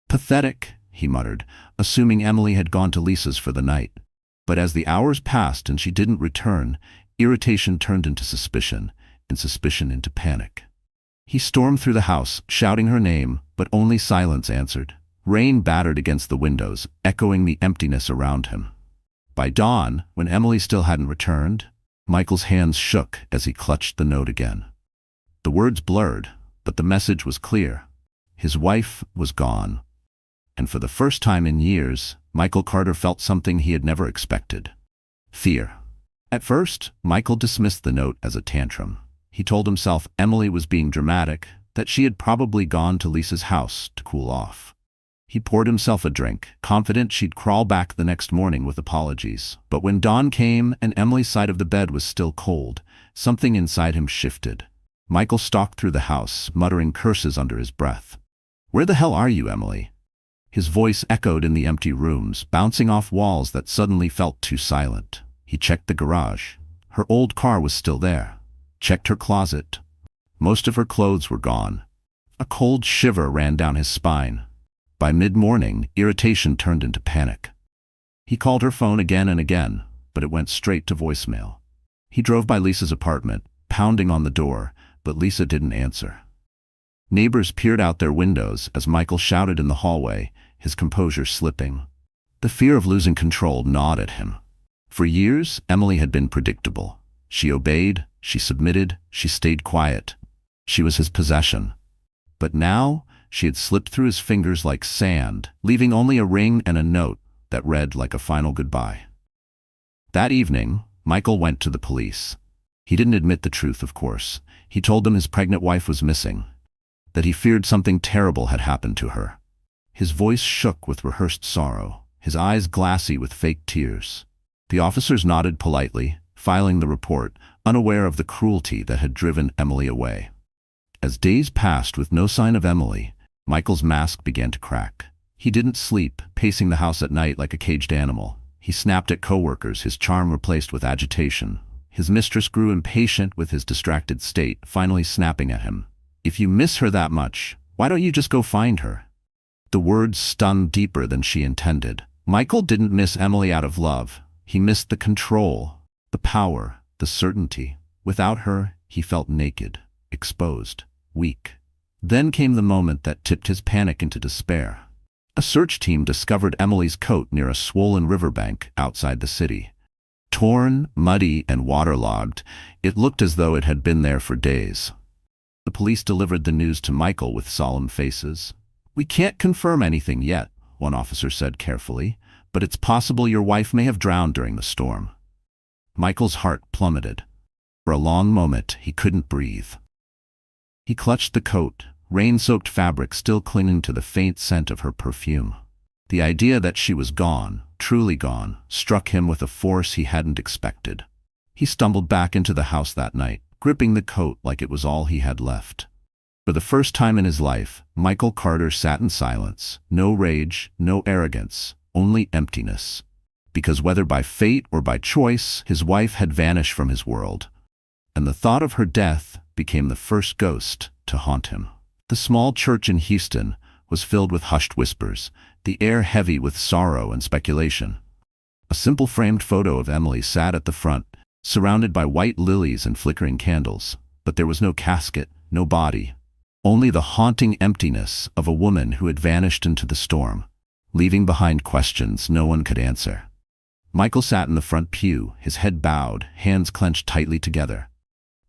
"Pathetic," he muttered, assuming Emily had gone to Lisa's for the night. But as the hours passed and she didn't return, irritation turned into suspicion, and suspicion into panic. He stormed through the house, shouting her name, but only silence answered. Rain battered against the windows, echoing the emptiness around him. By dawn, when Emily still hadn't returned, Michael's hands shook as he clutched the note again. The words blurred, but the message was clear. His wife was gone. And for the first time in years, Michael Carter felt something he had never expected. Fear. At first, Michael dismissed the note as a tantrum. He told himself Emily was being dramatic, that she had probably gone to Lisa's house to cool off. He poured himself a drink, confident she'd crawl back the next morning with apologies. But when dawn came and Emily's side of the bed was still cold, something inside him shifted. Michael stalked through the house, muttering curses under his breath. "Where the hell are you, Emily?" His voice echoed in the empty rooms, bouncing off walls that suddenly felt too silent. He checked the garage. Her old car was still there. Checked her closet. Most of her clothes were gone. A cold shiver ran down his spine. By mid-morning, irritation turned into panic. He called her phone again and again, but it went straight to voicemail. He drove by Lisa's apartment, pounding on the door, but Lisa didn't answer. Neighbors peered out their windows as Michael shouted in the hallway, his composure slipping. The fear of losing control gnawed at him. For years, Emily had been predictable. She obeyed, she submitted, she stayed quiet. She was his possession. But now, she had slipped through his fingers like sand, leaving only a ring and a note that read like a final goodbye. That evening, Michael went to the police. He didn't admit the truth, of course. He told them his pregnant wife was missing, that he feared something terrible had happened to her. His voice shook with rehearsed sorrow, his eyes glassy with fake tears. The officers nodded politely, filing the report, unaware of the cruelty that had driven Emily away. As days passed with no sign of Emily, Michael's mask began to crack. He didn't sleep, pacing the house at night like a caged animal. He snapped at coworkers, his charm replaced with agitation. His mistress grew impatient with his distracted state, finally snapping at him. "If you miss her that much, why don't you just go find her?" The words stung deeper than she intended. Michael didn't miss Emily out of love. He missed the control, the power, the certainty. Without her, he felt naked, exposed, weak. Then came the moment that tipped his panic into despair. A search team discovered Emily's coat near a swollen riverbank outside the city. Torn, muddy, and waterlogged, it looked as though it had been there for days. The police delivered the news to Michael with solemn faces. "We can't confirm anything yet," one officer said carefully, "but it's possible your wife may have drowned during the storm." Michael's heart plummeted. For a long moment, he couldn't breathe. He clutched the coat, rain-soaked fabric still clinging to the faint scent of her perfume. The idea that she was gone, truly gone, struck him with a force he hadn't expected. He stumbled back into the house that night, gripping the coat like it was all he had left. For the first time in his life, Michael Carter sat in silence. No rage, no arrogance, only emptiness. Because whether by fate or by choice, his wife had vanished from his world. And the thought of her death became the first ghost to haunt him. The small church in Houston was filled with hushed whispers, the air heavy with sorrow and speculation. A simple framed photo of Emily sat at the front, surrounded by white lilies and flickering candles. but there was no casket, no body. Only the haunting emptiness of a woman who had vanished into the storm, leaving behind questions no one could answer. Michael sat in the front pew, his head bowed, hands clenched tightly together.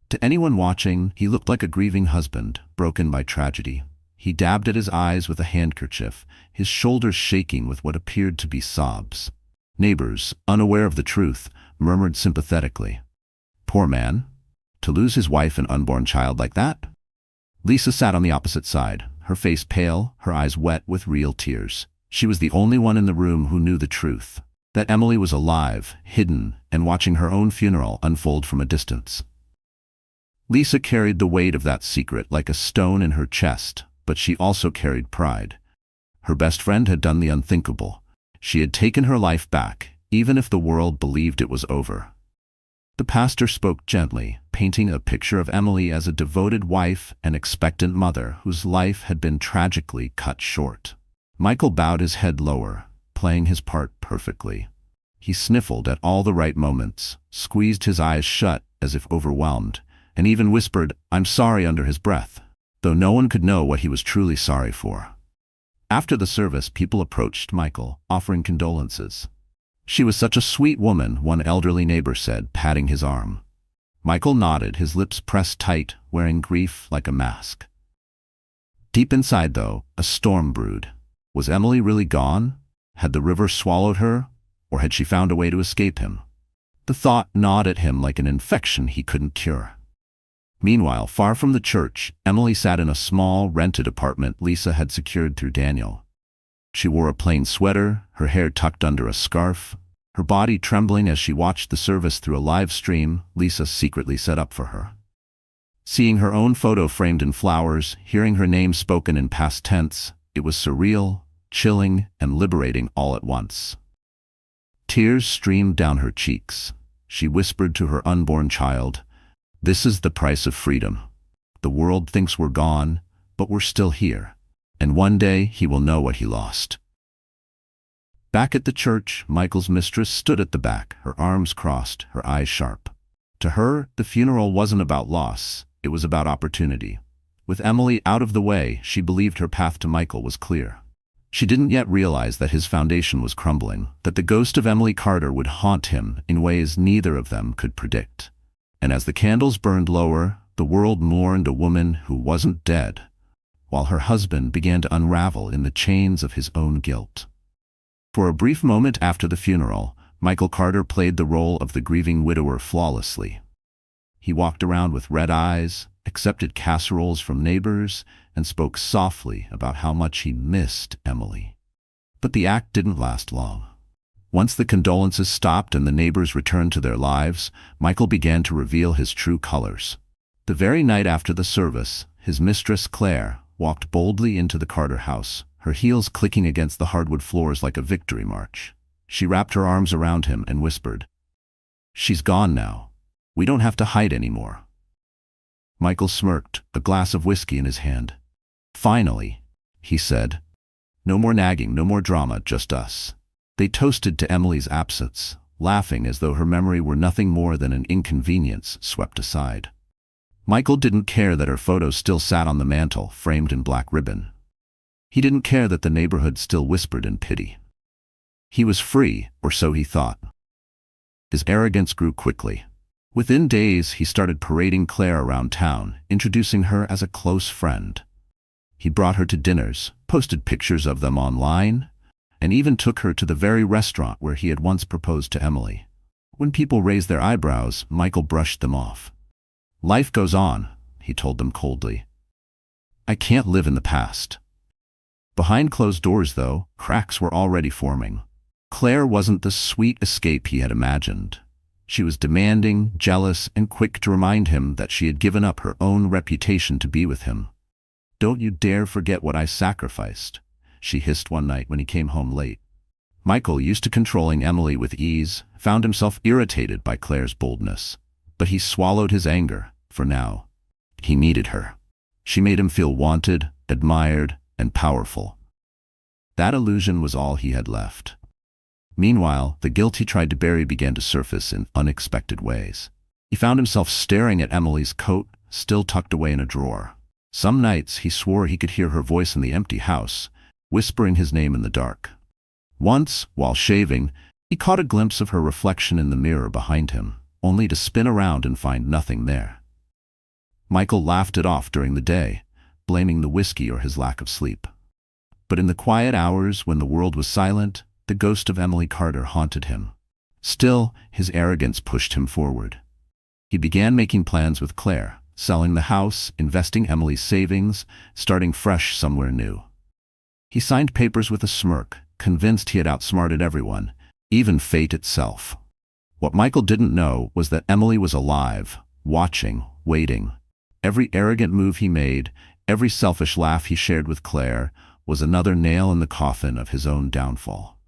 To anyone watching, he looked like a grieving husband, broken by tragedy. He dabbed at his eyes with a handkerchief, his shoulders shaking with what appeared to be sobs. Neighbors, unaware of the truth, murmured sympathetically. Poor man. To lose his wife and unborn child like that? Lisa sat on the opposite side, her face pale, her eyes wet with real tears. She was the only one in the room who knew the truth, that Emily was alive, hidden, and watching her own funeral unfold from a distance. Lisa carried the weight of that secret like a stone in her chest, but she also carried pride. Her best friend had done the unthinkable. She had taken her life back, even if the world believed it was over. The pastor spoke gently, painting a picture of Emily as a devoted wife and expectant mother whose life had been tragically cut short. Michael bowed his head lower, playing his part perfectly. He sniffled at all the right moments, squeezed his eyes shut as if overwhelmed, and even whispered, "I'm sorry," under his breath, though no one could know what he was truly sorry for. After the service, people approached Michael, offering condolences. "She was such a sweet woman," one elderly neighbor said, patting his arm. Michael nodded, his lips pressed tight, wearing grief like a mask. Deep inside, though, a storm brewed. Was Emily really gone? Had the river swallowed her? Or had she found a way to escape him? The thought gnawed at him like an infection he couldn't cure. Meanwhile, far from the church, Emily sat in a small, rented apartment Lisa had secured through Daniel. She wore a plain sweater, her hair tucked under a scarf, her body trembling as she watched the service through a live stream Lisa secretly set up for her. Seeing her own photo framed in flowers, hearing her name spoken in past tense, it was surreal, chilling, and liberating all at once. Tears streamed down her cheeks. She whispered to her unborn child, "This is the price of freedom. The world thinks we're gone, but we're still here. And one day he will know what he lost." Back at the church, Michael's mistress stood at the back, her arms crossed, her eyes sharp. To her, the funeral wasn't about loss, it was about opportunity. With Emily out of the way, she believed her path to Michael was clear. She didn't yet realize that his foundation was crumbling, that the ghost of Emily Carter would haunt him in ways neither of them could predict. And as the candles burned lower, the world mourned a woman who wasn't dead, while her husband began to unravel in the chains of his own guilt. For a brief moment after the funeral, Michael Carter played the role of the grieving widower flawlessly. He walked around with red eyes, accepted casseroles from neighbors, and spoke softly about how much he missed Emily. But the act didn't last long. Once the condolences stopped and the neighbors returned to their lives, Michael began to reveal his true colors. The very night after the service, his mistress, Claire, walked boldly into the Carter house, her heels clicking against the hardwood floors like a victory march. She wrapped her arms around him and whispered, "She's gone now. We don't have to hide anymore." Michael smirked, a glass of whiskey in his hand. "Finally," he said. "No more nagging, no more drama, just us." They toasted to Emily's absence, laughing as though her memory were nothing more than an inconvenience swept aside. Michael didn't care that her photo still sat on the mantel, framed in black ribbon. He didn't care that the neighborhood still whispered in pity. He was free, or so he thought. His arrogance grew quickly. Within days, he started parading Claire around town, introducing her as a close friend. He brought her to dinners, posted pictures of them online, and even took her to the very restaurant where he had once proposed to Emily. When people raised their eyebrows, Michael brushed them off. "Life goes on," he told them coldly. "I can't live in the past." Behind closed doors, though, cracks were already forming. Claire wasn't the sweet escape he had imagined. She was demanding, jealous, and quick to remind him that she had given up her own reputation to be with him. "Don't you dare forget what I sacrificed," she hissed one night when he came home late. Michael, used to controlling Emily with ease, found himself irritated by Claire's boldness. But he swallowed his anger, for now. He needed her. She made him feel wanted, admired, and powerful. That illusion was all he had left. Meanwhile, the guilt he tried to bury began to surface in unexpected ways. He found himself staring at Emily's coat, still tucked away in a drawer. Some nights he swore he could hear her voice in the empty house, whispering his name in the dark. Once, while shaving, he caught a glimpse of her reflection in the mirror behind him, only to spin around and find nothing there. Michael laughed it off during the day, blaming the whiskey or his lack of sleep. But in the quiet hours when the world was silent, the ghost of Emily Carter haunted him. Still, his arrogance pushed him forward. He began making plans with Claire, selling the house, investing Emily's savings, starting fresh somewhere new. He signed papers with a smirk, convinced he had outsmarted everyone, even fate itself. What Michael didn't know was that Emily was alive, watching, waiting. Every arrogant move he made, every selfish laugh he shared with Claire, was another nail in the coffin of his own downfall.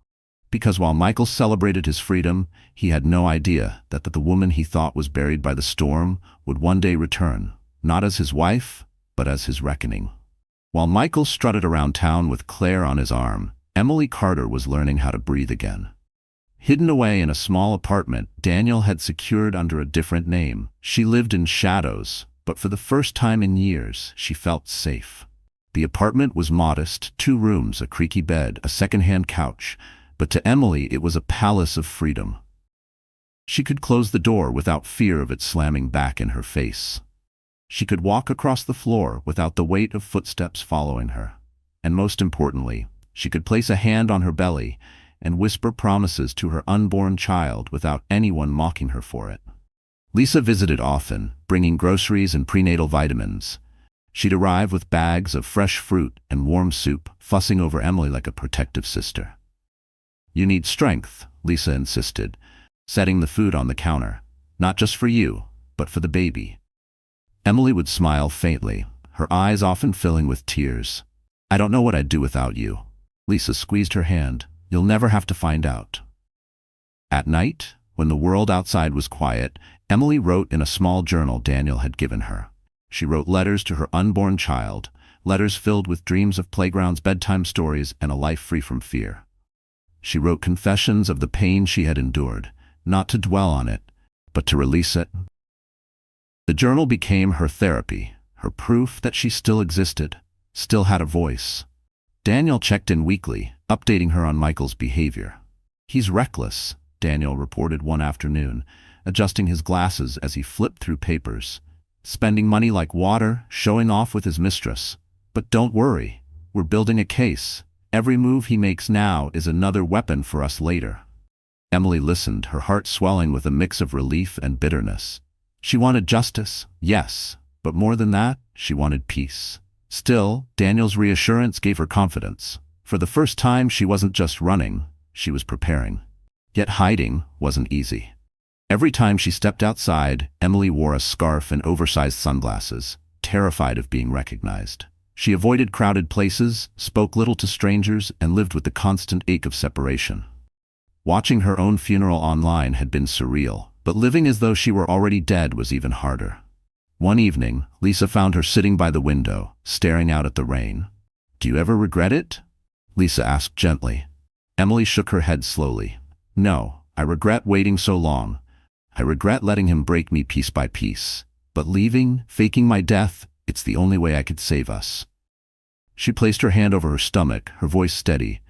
Because while Michael celebrated his freedom, he had no idea that the woman he thought was buried by the storm would one day return, not as his wife, but as his reckoning. While Michael strutted around town with Claire on his arm, Emily Carter was learning how to breathe again. Hidden away in a small apartment Daniel had secured under a different name, she lived in shadows, but for the first time in years, she felt safe. The apartment was modest, 2 rooms, a creaky bed, a second-hand couch, but to Emily it was a palace of freedom. She could close the door without fear of it slamming back in her face. She could walk across the floor without the weight of footsteps following her. And most importantly, she could place a hand on her belly and whisper promises to her unborn child without anyone mocking her for it. Lisa visited often, bringing groceries and prenatal vitamins. She'd arrive with bags of fresh fruit and warm soup, fussing over Emily like a protective sister. "You need strength," Lisa insisted, setting the food on the counter. "Not just for you, but for the baby." Emily would smile faintly, her eyes often filling with tears. "I don't know what I'd do without you." Lisa squeezed her hand. "You'll never have to find out." At night, when the world outside was quiet, Emily wrote in a small journal Daniel had given her. She wrote letters to her unborn child, letters filled with dreams of playgrounds, bedtime stories, and a life free from fear. She wrote confessions of the pain she had endured, not to dwell on it, but to release it. The journal became her therapy, her proof that she still existed, still had a voice. Daniel checked in weekly, updating her on Michael's behavior. "He's reckless," Daniel reported one afternoon, adjusting his glasses as he flipped through papers. "Spending money like water, showing off with his mistress. But don't worry, we're building a case. Every move he makes now is another weapon for us later." Emily listened, her heart swelling with a mix of relief and bitterness. She wanted justice, yes, but more than that, she wanted peace. Still, Daniel's reassurance gave her confidence. For the first time, she wasn't just running, she was preparing. Yet hiding wasn't easy. Every time she stepped outside, Emily wore a scarf and oversized sunglasses, terrified of being recognized. She avoided crowded places, spoke little to strangers, and lived with the constant ache of separation. Watching her own funeral online had been surreal, but living as though she were already dead was even harder. One evening, Lisa found her sitting by the window, staring out at the rain. "Do you ever regret it?" Lisa asked gently. Emily shook her head slowly. "No, I regret waiting so long. I regret letting him break me piece by piece. But leaving, faking my death, it's the only way I could save us." She placed her hand over her stomach, her voice steady.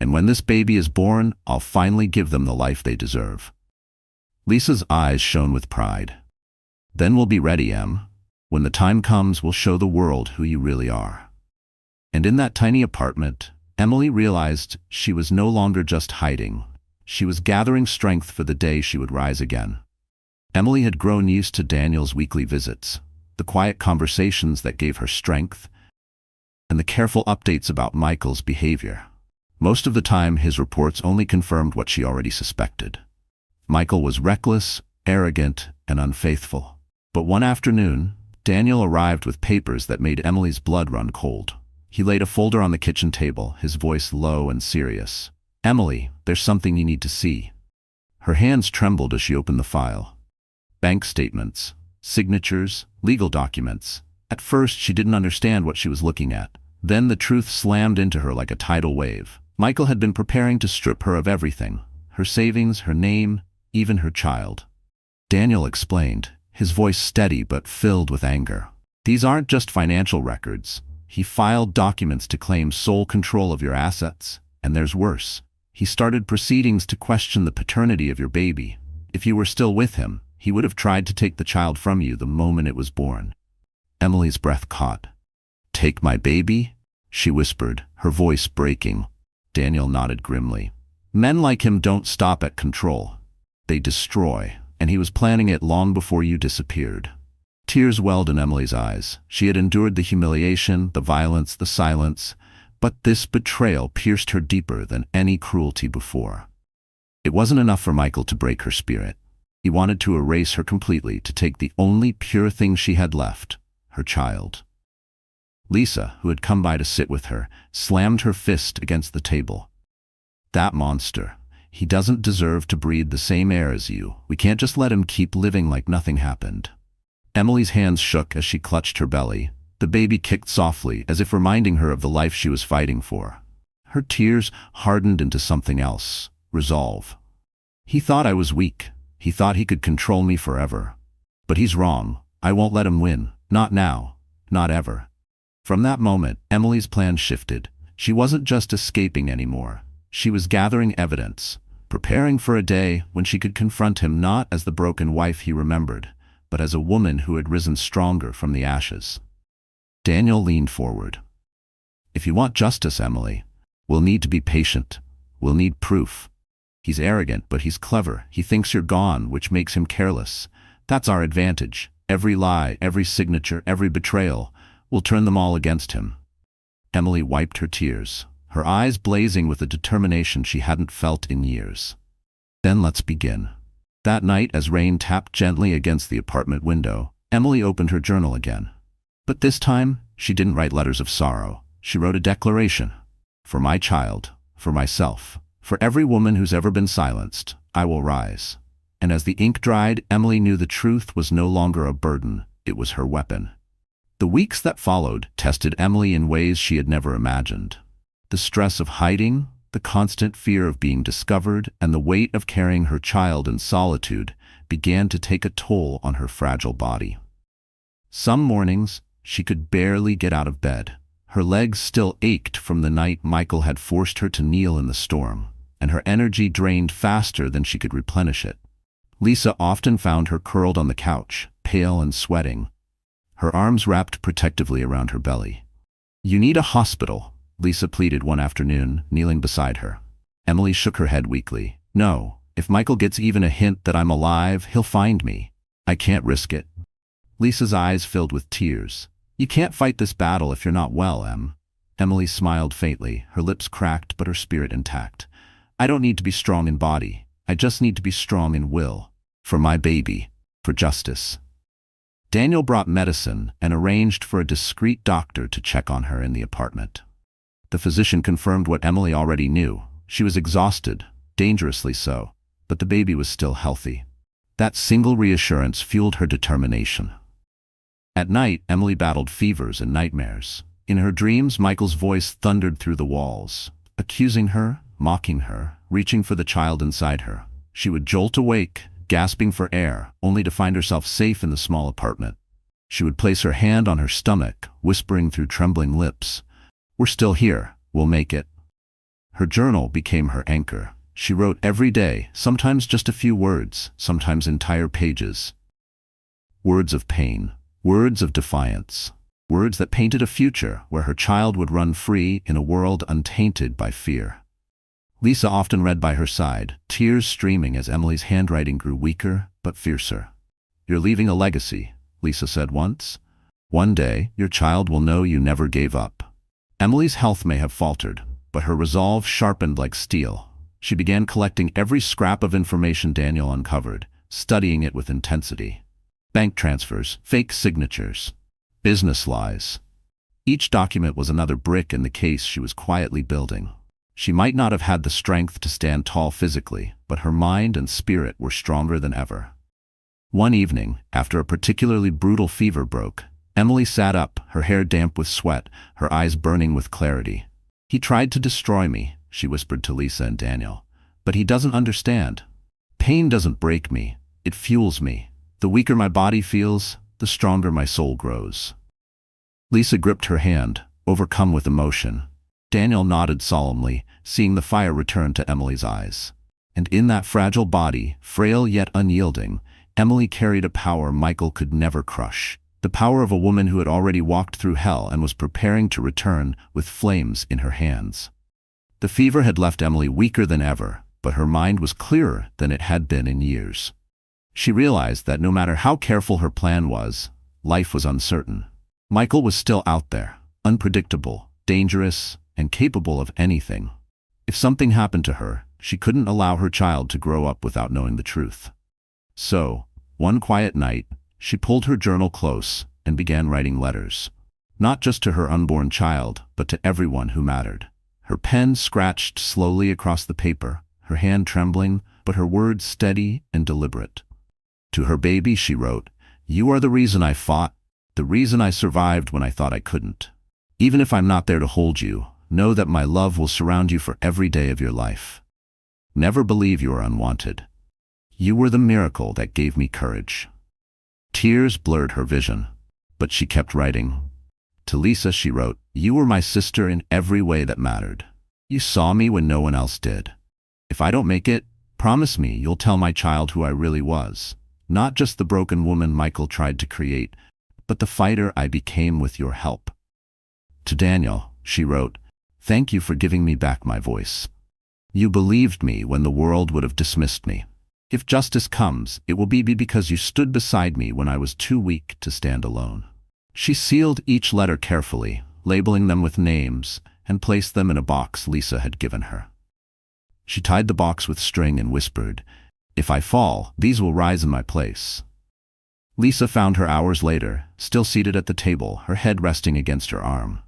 "And when this baby is born, I'll finally give them the life they deserve." Lisa's eyes shone with pride. "Then we'll be ready, Em. When the time comes, we'll show the world who you really are." And in that tiny apartment, Emily realized she was no longer just hiding. She was gathering strength for the day she would rise again. Emily had grown used to Daniel's weekly visits, the quiet conversations that gave her strength, and the careful updates about Michael's behavior. Most of the time, his reports only confirmed what she already suspected. Michael was reckless, arrogant, and unfaithful. But one afternoon, Daniel arrived with papers that made Emily's blood run cold. He laid a folder on the kitchen table, his voice low and serious. "Emily, there's something you need to see." Her hands trembled as she opened the file. Bank statements, signatures, legal documents. At first, she didn't understand what she was looking at. Then the truth slammed into her like a tidal wave. Michael had been preparing to strip her of everything. Her savings, her name, even her child. Daniel explained, his voice steady but filled with anger. "These aren't just financial records. He filed documents to claim sole control of your assets, and there's worse. He started proceedings to question the paternity of your baby. If you were still with him, he would have tried to take the child from you the moment it was born." Emily's breath caught. "Take my baby?" she whispered, her voice breaking. Daniel nodded grimly. "Men like him don't stop at control. They destroy, and he was planning it long before you disappeared." Tears welled in Emily's eyes. She had endured the humiliation, the violence, the silence, but this betrayal pierced her deeper than any cruelty before. It wasn't enough for Michael to break her spirit. He wanted to erase her completely, to take the only pure thing she had left, her child. Lisa, who had come by to sit with her, slammed her fist against the table. "That monster. He doesn't deserve to breathe the same air as you. We can't just let him keep living like nothing happened." Emily's hands shook as she clutched her belly. The baby kicked softly, as if reminding her of the life she was fighting for. Her tears hardened into something else: resolve. "He thought I was weak. He thought he could control me forever. But he's wrong. I won't let him win. Not now. Not ever." From that moment, Emily's plan shifted. She wasn't just escaping anymore. She was gathering evidence, preparing for a day when she could confront him not as the broken wife he remembered, but as a woman who had risen stronger from the ashes. Daniel leaned forward. "If you want justice, Emily, we'll need to be patient. We'll need proof. He's arrogant, but he's clever. He thinks you're gone, which makes him careless. That's our advantage. Every lie, every signature, every betrayal, we'll turn them all against him." Emily wiped her tears, her eyes blazing with a determination she hadn't felt in years. "Then let's begin." That night, as rain tapped gently against the apartment window, Emily opened her journal again. But this time, she didn't write letters of sorrow. She wrote a declaration. "For my child, for myself, for every woman who's ever been silenced, I will rise." And as the ink dried, Emily knew the truth was no longer a burden, it was her weapon. The weeks that followed tested Emily in ways she had never imagined. The stress of hiding, the constant fear of being discovered, and the weight of carrying her child in solitude began to take a toll on her fragile body. Some mornings, she could barely get out of bed. Her legs still ached from the night Michael had forced her to kneel in the storm, and her energy drained faster than she could replenish it. Lisa often found her curled on the couch, pale and sweating, her arms wrapped protectively around her belly. "You need a hospital," Lisa pleaded one afternoon, kneeling beside her. Emily shook her head weakly. "No, if Michael gets even a hint that I'm alive, he'll find me. I can't risk it." Lisa's eyes filled with tears. "You can't fight this battle if you're not well, Em." Emily smiled faintly, her lips cracked but her spirit intact. "I don't need to be strong in body. I just need to be strong in will. For my baby. For justice." Daniel brought medicine and arranged for a discreet doctor to check on her in the apartment. The physician confirmed what Emily already knew. She was exhausted, dangerously so, but the baby was still healthy. That single reassurance fueled her determination. At night, Emily battled fevers and nightmares. In her dreams, Michael's voice thundered through the walls, accusing her, mocking her, reaching for the child inside her. She would jolt awake, gasping for air, only to find herself safe in the small apartment. She would place her hand on her stomach, whispering through trembling lips, "We're still here. We'll make it." Her journal became her anchor. She wrote every day, sometimes just a few words, sometimes entire pages. Words of pain, words of defiance, words that painted a future where her child would run free in a world untainted by fear. Lisa often read by her side, tears streaming as Emily's handwriting grew weaker but fiercer. "You're leaving a legacy," Lisa said once. "One day, your child will know you never gave up." Emily's health may have faltered, but her resolve sharpened like steel. She began collecting every scrap of information Daniel uncovered, studying it with intensity. Bank transfers, fake signatures, business lies. Each document was another brick in the case she was quietly building. She might not have had the strength to stand tall physically, but her mind and spirit were stronger than ever. One evening, after a particularly brutal fever broke, Emily sat up, her hair damp with sweat, her eyes burning with clarity. "He tried to destroy me," she whispered to Lisa and Daniel. "But he doesn't understand. Pain doesn't break me, it fuels me. The weaker my body feels, the stronger my soul grows. Lisa gripped her hand, overcome with emotion. Daniel nodded solemnly, seeing the fire return to Emily's eyes. And in that fragile body, frail yet unyielding, Emily carried a power Michael could never crush. The power of a woman who had already walked through hell and was preparing to return with flames in her hands. The fever had left Emily weaker than ever, but her mind was clearer than it had been in years. She realized that no matter how careful her plan was, life was uncertain. Michael was still out there, unpredictable, dangerous, and capable of anything. If something happened to her, she couldn't allow her child to grow up without knowing the truth. So, one quiet night, she pulled her journal close and began writing letters. Not just to her unborn child, but to everyone who mattered. Her pen scratched slowly across the paper, her hand trembling, but her words steady and deliberate. To her baby she wrote, "You are the reason I fought, the reason I survived when I thought I couldn't. Even if I'm not there to hold you, know that my love will surround you for every day of your life. Never believe you are unwanted. You were the miracle that gave me courage." Tears blurred her vision, but she kept writing. To Lisa she wrote, "You were my sister in every way that mattered. You saw me when no one else did. If I don't make it, promise me you'll tell my child who I really was. Not just the broken woman Michael tried to create, but the fighter I became with your help." To Daniel, she wrote, "Thank you for giving me back my voice. You believed me when the world would have dismissed me. If justice comes, it will be because you stood beside me when I was too weak to stand alone." She sealed each letter carefully, labeling them with names, and placed them in a box Lisa had given her. She tied the box with string and whispered, "If I fall, these will rise in my place." Lisa found her hours later, still seated at the table, her head resting against her arm.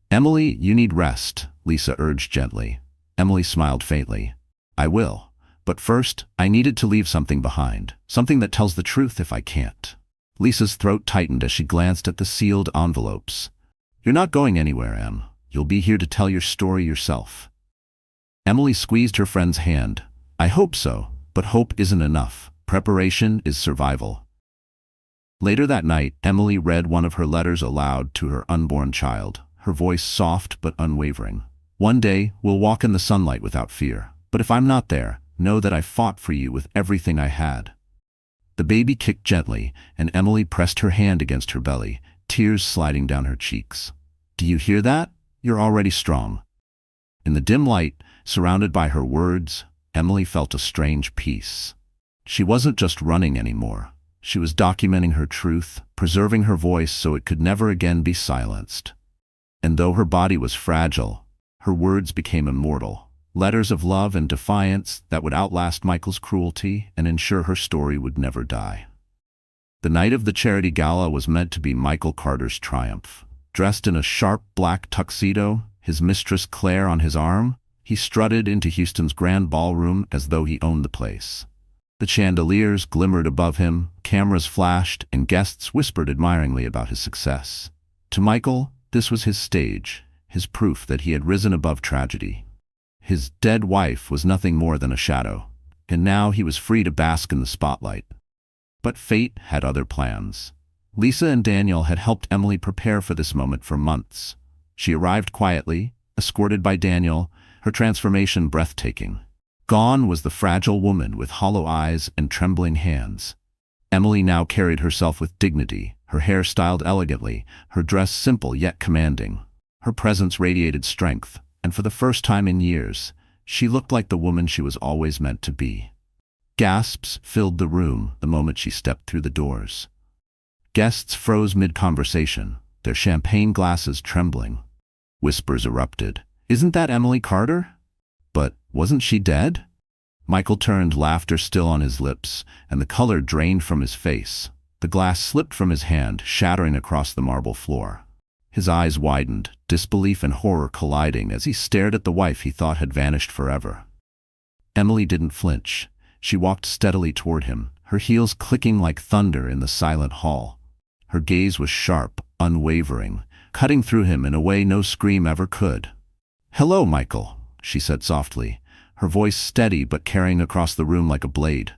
"Emily, you need rest," Lisa urged gently. Emily smiled faintly. "I will. But first, I needed to leave something behind, something that tells the truth if I can't." Lisa's throat tightened as she glanced at the sealed envelopes. "You're not going anywhere, Em. You'll be here to tell your story yourself." Emily squeezed her friend's hand. "I hope so, but hope isn't enough. Preparation is survival." Later that night, Emily read one of her letters aloud to her unborn child, her voice soft but unwavering. "One day, we'll walk in the sunlight without fear. But if I'm not there, know that I fought for you with everything I had." The baby kicked gently, and Emily pressed her hand against her belly, tears sliding down her cheeks. "Do you hear that? You're already strong." In the dim light, surrounded by her words, Emily felt a strange peace. She wasn't just running anymore. She was documenting her truth, preserving her voice so it could never again be silenced. And though her body was fragile, her words became immortal. Letters of love and defiance that would outlast Michael's cruelty and ensure her story would never die. The night of the charity gala was meant to be Michael Carter's triumph. Dressed in a sharp black tuxedo, his mistress Claire on his arm, he strutted into Houston's grand ballroom as though he owned the place. The chandeliers glimmered above him, cameras flashed, and guests whispered admiringly about his success. To Michael, this was his stage, his proof that he had risen above tragedy. His dead wife was nothing more than a shadow, and now he was free to bask in the spotlight. But fate had other plans. Lisa and Daniel had helped Emily prepare for this moment for months. She arrived quietly, escorted by Daniel, her transformation breathtaking. Gone was the fragile woman with hollow eyes and trembling hands. Emily now carried herself with dignity, her hair styled elegantly, her dress simple yet commanding. Her presence radiated strength, and for the first time in years, she looked like the woman she was always meant to be. Gasps filled the room the moment she stepped through the doors. Guests froze mid-conversation, their champagne glasses trembling. Whispers erupted. "Isn't that Emily Carter? But wasn't she dead?" Michael turned, laughter still on his lips, and the color drained from his face. The glass slipped from his hand, shattering across the marble floor. His eyes widened, disbelief and horror colliding as he stared at the wife he thought had vanished forever. Emily didn't flinch. She walked steadily toward him, her heels clicking like thunder in the silent hall. Her gaze was sharp, unwavering, cutting through him in a way no scream ever could. "Hello, Michael," she said softly, her voice steady but carrying across the room like a blade.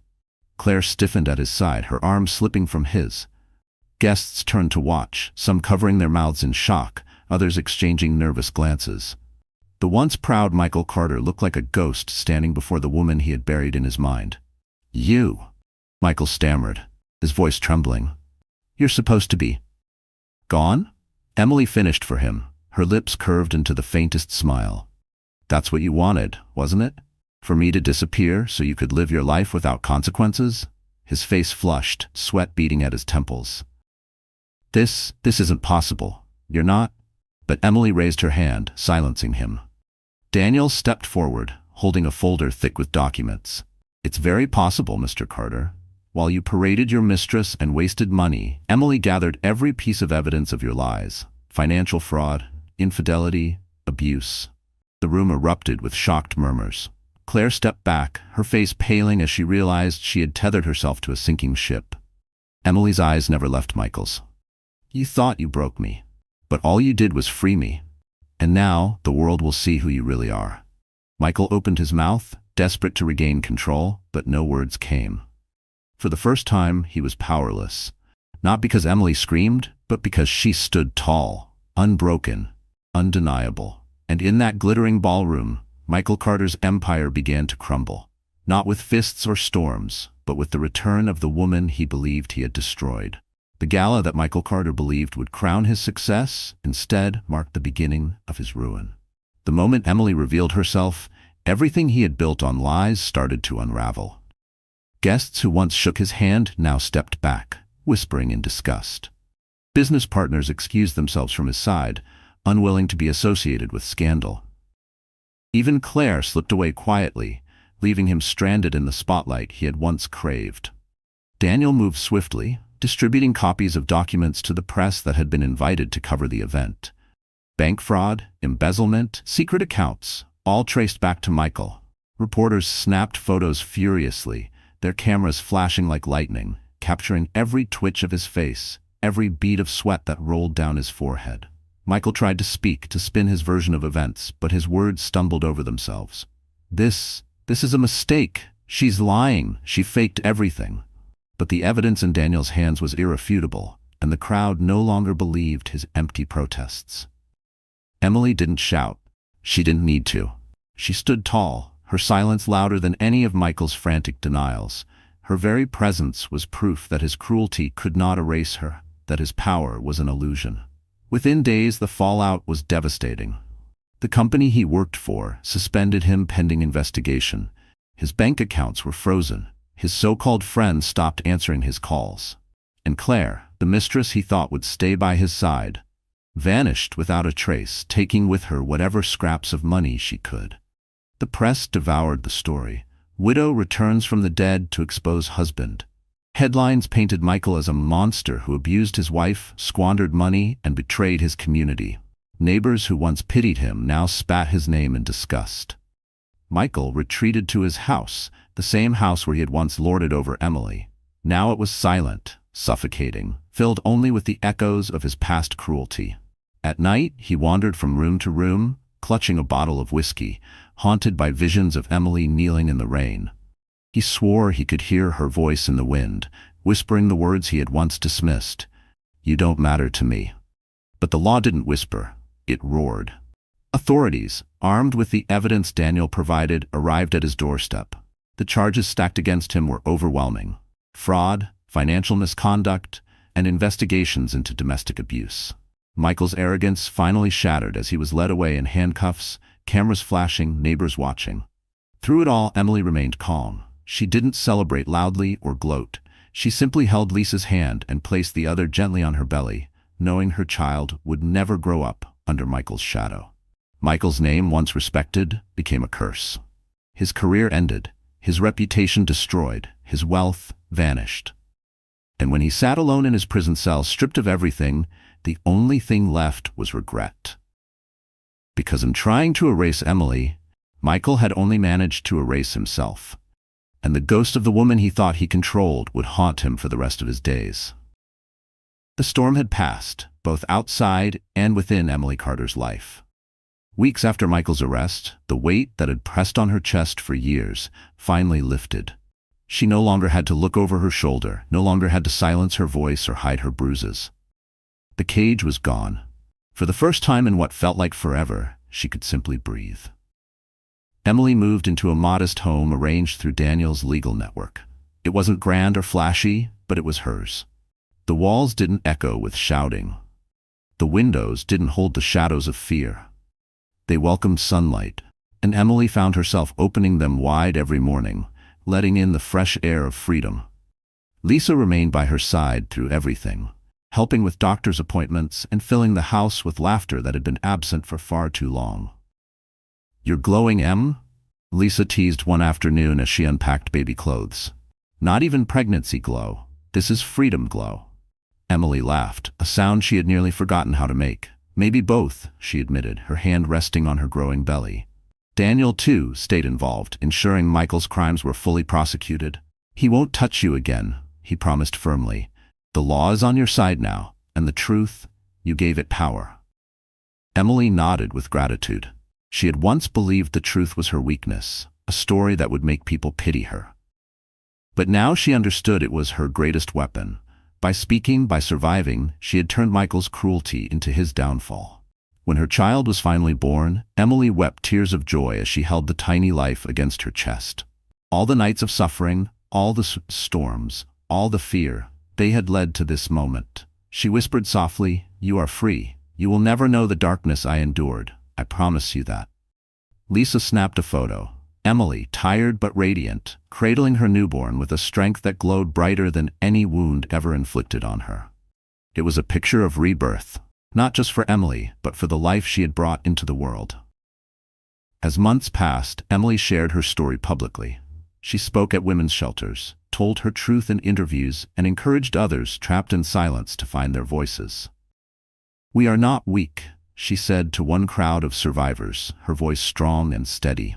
Claire stiffened at his side, her arm slipping from his. Guests turned to watch, some covering their mouths in shock, others exchanging nervous glances. The once proud Michael Carter looked like a ghost standing before the woman he had buried in his mind. "You," Michael stammered, his voice trembling. "You're supposed to be gone?" Emily finished for him, her lips curved into the faintest smile. "That's what you wanted, wasn't it? For me to disappear so you could live your life without consequences?" His face flushed, sweat beading at his temples. This isn't possible. You're not." But Emily raised her hand, silencing him. Daniel stepped forward, holding a folder thick with documents. "It's very possible, Mr. Carter. While you paraded your mistress and wasted money, Emily gathered every piece of evidence of your lies. Financial fraud, infidelity, abuse." The room erupted with shocked murmurs. Claire stepped back, her face paling as she realized she had tethered herself to a sinking ship. Emily's eyes never left Michael's. "You thought you broke me, but all you did was free me. And now the world will see who you really are." Michael opened his mouth, desperate to regain control, but no words came. For the first time, he was powerless. Not because Emily screamed, but because she stood tall, unbroken, undeniable. And in that glittering ballroom, Michael Carter's empire began to crumble. Not with fists or storms, but with the return of the woman he believed he had destroyed. The gala that Michael Carter believed would crown his success, instead marked the beginning of his ruin. The moment Emily revealed herself, everything he had built on lies started to unravel. Guests who once shook his hand now stepped back, whispering in disgust. Business partners excused themselves from his side, unwilling to be associated with scandal. Even Claire slipped away quietly, leaving him stranded in the spotlight he had once craved. Daniel moved swiftly, distributing copies of documents to the press that had been invited to cover the event. Bank fraud, embezzlement, secret accounts, all traced back to Michael. Reporters snapped photos furiously, their cameras flashing like lightning, capturing every twitch of his face, every bead of sweat that rolled down his forehead. Michael tried to speak, to spin his version of events, but his words stumbled over themselves. This is a mistake. She's lying. She faked everything." But the evidence in Daniel's hands was irrefutable, and the crowd no longer believed his empty protests. Emily didn't shout. She didn't need to. She stood tall, her silence louder than any of Michael's frantic denials. Her very presence was proof that his cruelty could not erase her, that his power was an illusion. Within days, the fallout was devastating. The company he worked for suspended him pending investigation. His bank accounts were frozen. His so-called friends stopped answering his calls. And Claire, the mistress he thought would stay by his side, vanished without a trace, taking with her whatever scraps of money she could. The press devoured the story. Widow returns from the dead to expose husband. Headlines painted Michael as a monster who abused his wife, squandered money, and betrayed his community. Neighbors who once pitied him now spat his name in disgust. Michael retreated to his house, the same house where he had once lorded over Emily. Now it was silent, suffocating, filled only with the echoes of his past cruelty. At night, he wandered from room to room, clutching a bottle of whiskey, haunted by visions of Emily kneeling in the rain. He swore he could hear her voice in the wind, whispering the words he had once dismissed. "You don't matter to me." But the law didn't whisper, it roared. Authorities, armed with the evidence Daniel provided, arrived at his doorstep. The charges stacked against him were overwhelming: fraud, financial misconduct, and investigations into domestic abuse. Michael's arrogance finally shattered as he was led away in handcuffs, cameras flashing, neighbors watching. Through it all, Emily remained calm. She didn't celebrate loudly or gloat. She simply held Lisa's hand and placed the other gently on her belly, knowing her child would never grow up under Michael's shadow. Michael's name, once respected, became a curse. His career ended, his reputation destroyed, his wealth vanished. And when he sat alone in his prison cell, stripped of everything, the only thing left was regret. Because in trying to erase Emily, Michael had only managed to erase himself. And the ghost of the woman he thought he controlled would haunt him for the rest of his days. The storm had passed, both outside and within Emily Carter's life. Weeks after Michael's arrest, the weight that had pressed on her chest for years finally lifted. She no longer had to look over her shoulder, no longer had to silence her voice or hide her bruises. The cage was gone. For the first time in what felt like forever, she could simply breathe. Emily moved into a modest home arranged through Daniel's legal network. It wasn't grand or flashy, but it was hers. The walls didn't echo with shouting. The windows didn't hold the shadows of fear. They welcomed sunlight, and Emily found herself opening them wide every morning, letting in the fresh air of freedom. Lisa remained by her side through everything, helping with doctor's appointments and filling the house with laughter that had been absent for far too long. "You're glowing, Em?" Lisa teased one afternoon as she unpacked baby clothes. "Not even pregnancy glow. This is freedom glow." Emily laughed, a sound she had nearly forgotten how to make. "Maybe both," she admitted, her hand resting on her growing belly. Daniel, too, stayed involved, ensuring Michael's crimes were fully prosecuted. "He won't touch you again," he promised firmly. "The law is on your side now, and the truth, you gave it power." Emily nodded with gratitude. She had once believed the truth was her weakness, a story that would make people pity her. But now she understood it was her greatest weapon. By speaking, by surviving, she had turned Michael's cruelty into his downfall. When her child was finally born, Emily wept tears of joy as she held the tiny life against her chest. All the nights of suffering, all the storms, all the fear, they had led to this moment. She whispered softly, "You are free. You will never know the darkness I endured. I promise you that." Lisa snapped a photo. Emily, tired but radiant, cradling her newborn with a strength that glowed brighter than any wound ever inflicted on her. It was a picture of rebirth, not just for Emily, but for the life she had brought into the world. As months passed, Emily shared her story publicly. She spoke at women's shelters, told her truth in interviews, and encouraged others trapped in silence to find their voices. "We are not weak," she said to one crowd of survivors, her voice strong and steady.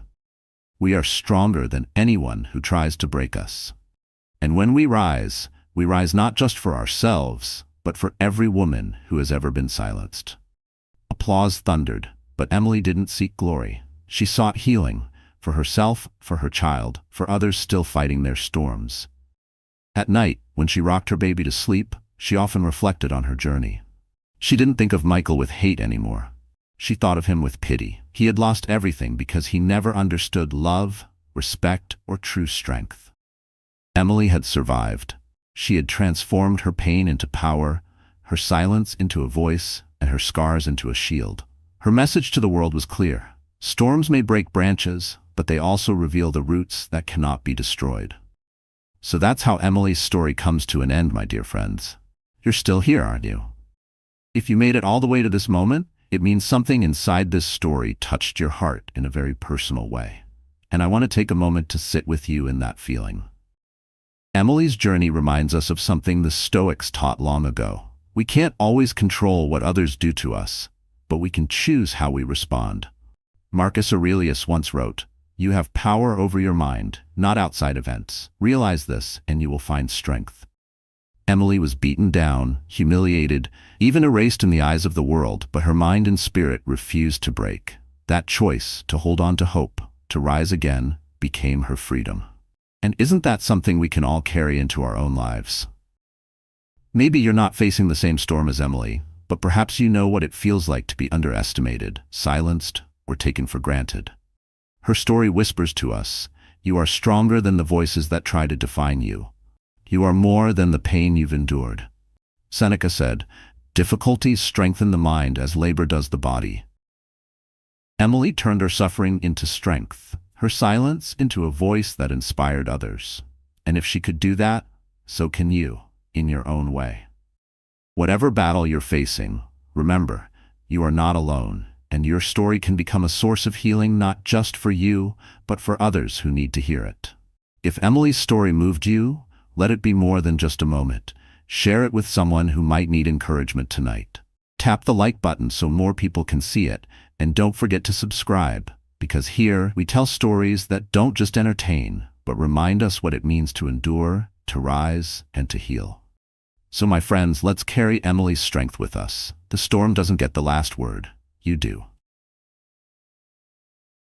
"We are stronger than anyone who tries to break us. And when we rise not just for ourselves, but for every woman who has ever been silenced." Applause thundered, but Emily didn't seek glory. She sought healing, for herself, for her child, for others still fighting their storms. At night, when she rocked her baby to sleep, she often reflected on her journey. She didn't think of Michael with hate anymore. She thought of him with pity. He had lost everything because he never understood love, respect, or true strength. Emily had survived. She had transformed her pain into power, her silence into a voice, and her scars into a shield. Her message to the world was clear. Storms may break branches, but they also reveal the roots that cannot be destroyed. So that's how Emily's story comes to an end, my dear friends. You're still here, aren't you? If you made it all the way to this moment, it means something inside this story touched your heart in a very personal way. And I want to take a moment to sit with you in that feeling. Emily's journey reminds us of something the Stoics taught long ago. We can't always control what others do to us, but we can choose how we respond. Marcus Aurelius once wrote, "You have power over your mind, not outside events. Realize this, and you will find strength." Emily was beaten down, humiliated, even erased in the eyes of the world, but her mind and spirit refused to break. That choice, to hold on to hope, to rise again, became her freedom. And isn't that something we can all carry into our own lives? Maybe you're not facing the same storm as Emily, but perhaps you know what it feels like to be underestimated, silenced, or taken for granted. Her story whispers to us, you are stronger than the voices that try to define you. You are more than the pain you've endured. Seneca said, "Difficulties strengthen the mind as labor does the body." Emily turned her suffering into strength, her silence into a voice that inspired others. And if she could do that, so can you, in your own way. Whatever battle you're facing, remember, you are not alone, and your story can become a source of healing not just for you, but for others who need to hear it. If Emily's story moved you, let it be more than just a moment. Share it with someone who might need encouragement tonight. Tap the like button so more people can see it, and don't forget to subscribe, because here we tell stories that don't just entertain, but remind us what it means to endure, to rise, and to heal. So my friends, let's carry Emily's strength with us. The storm doesn't get the last word. You do.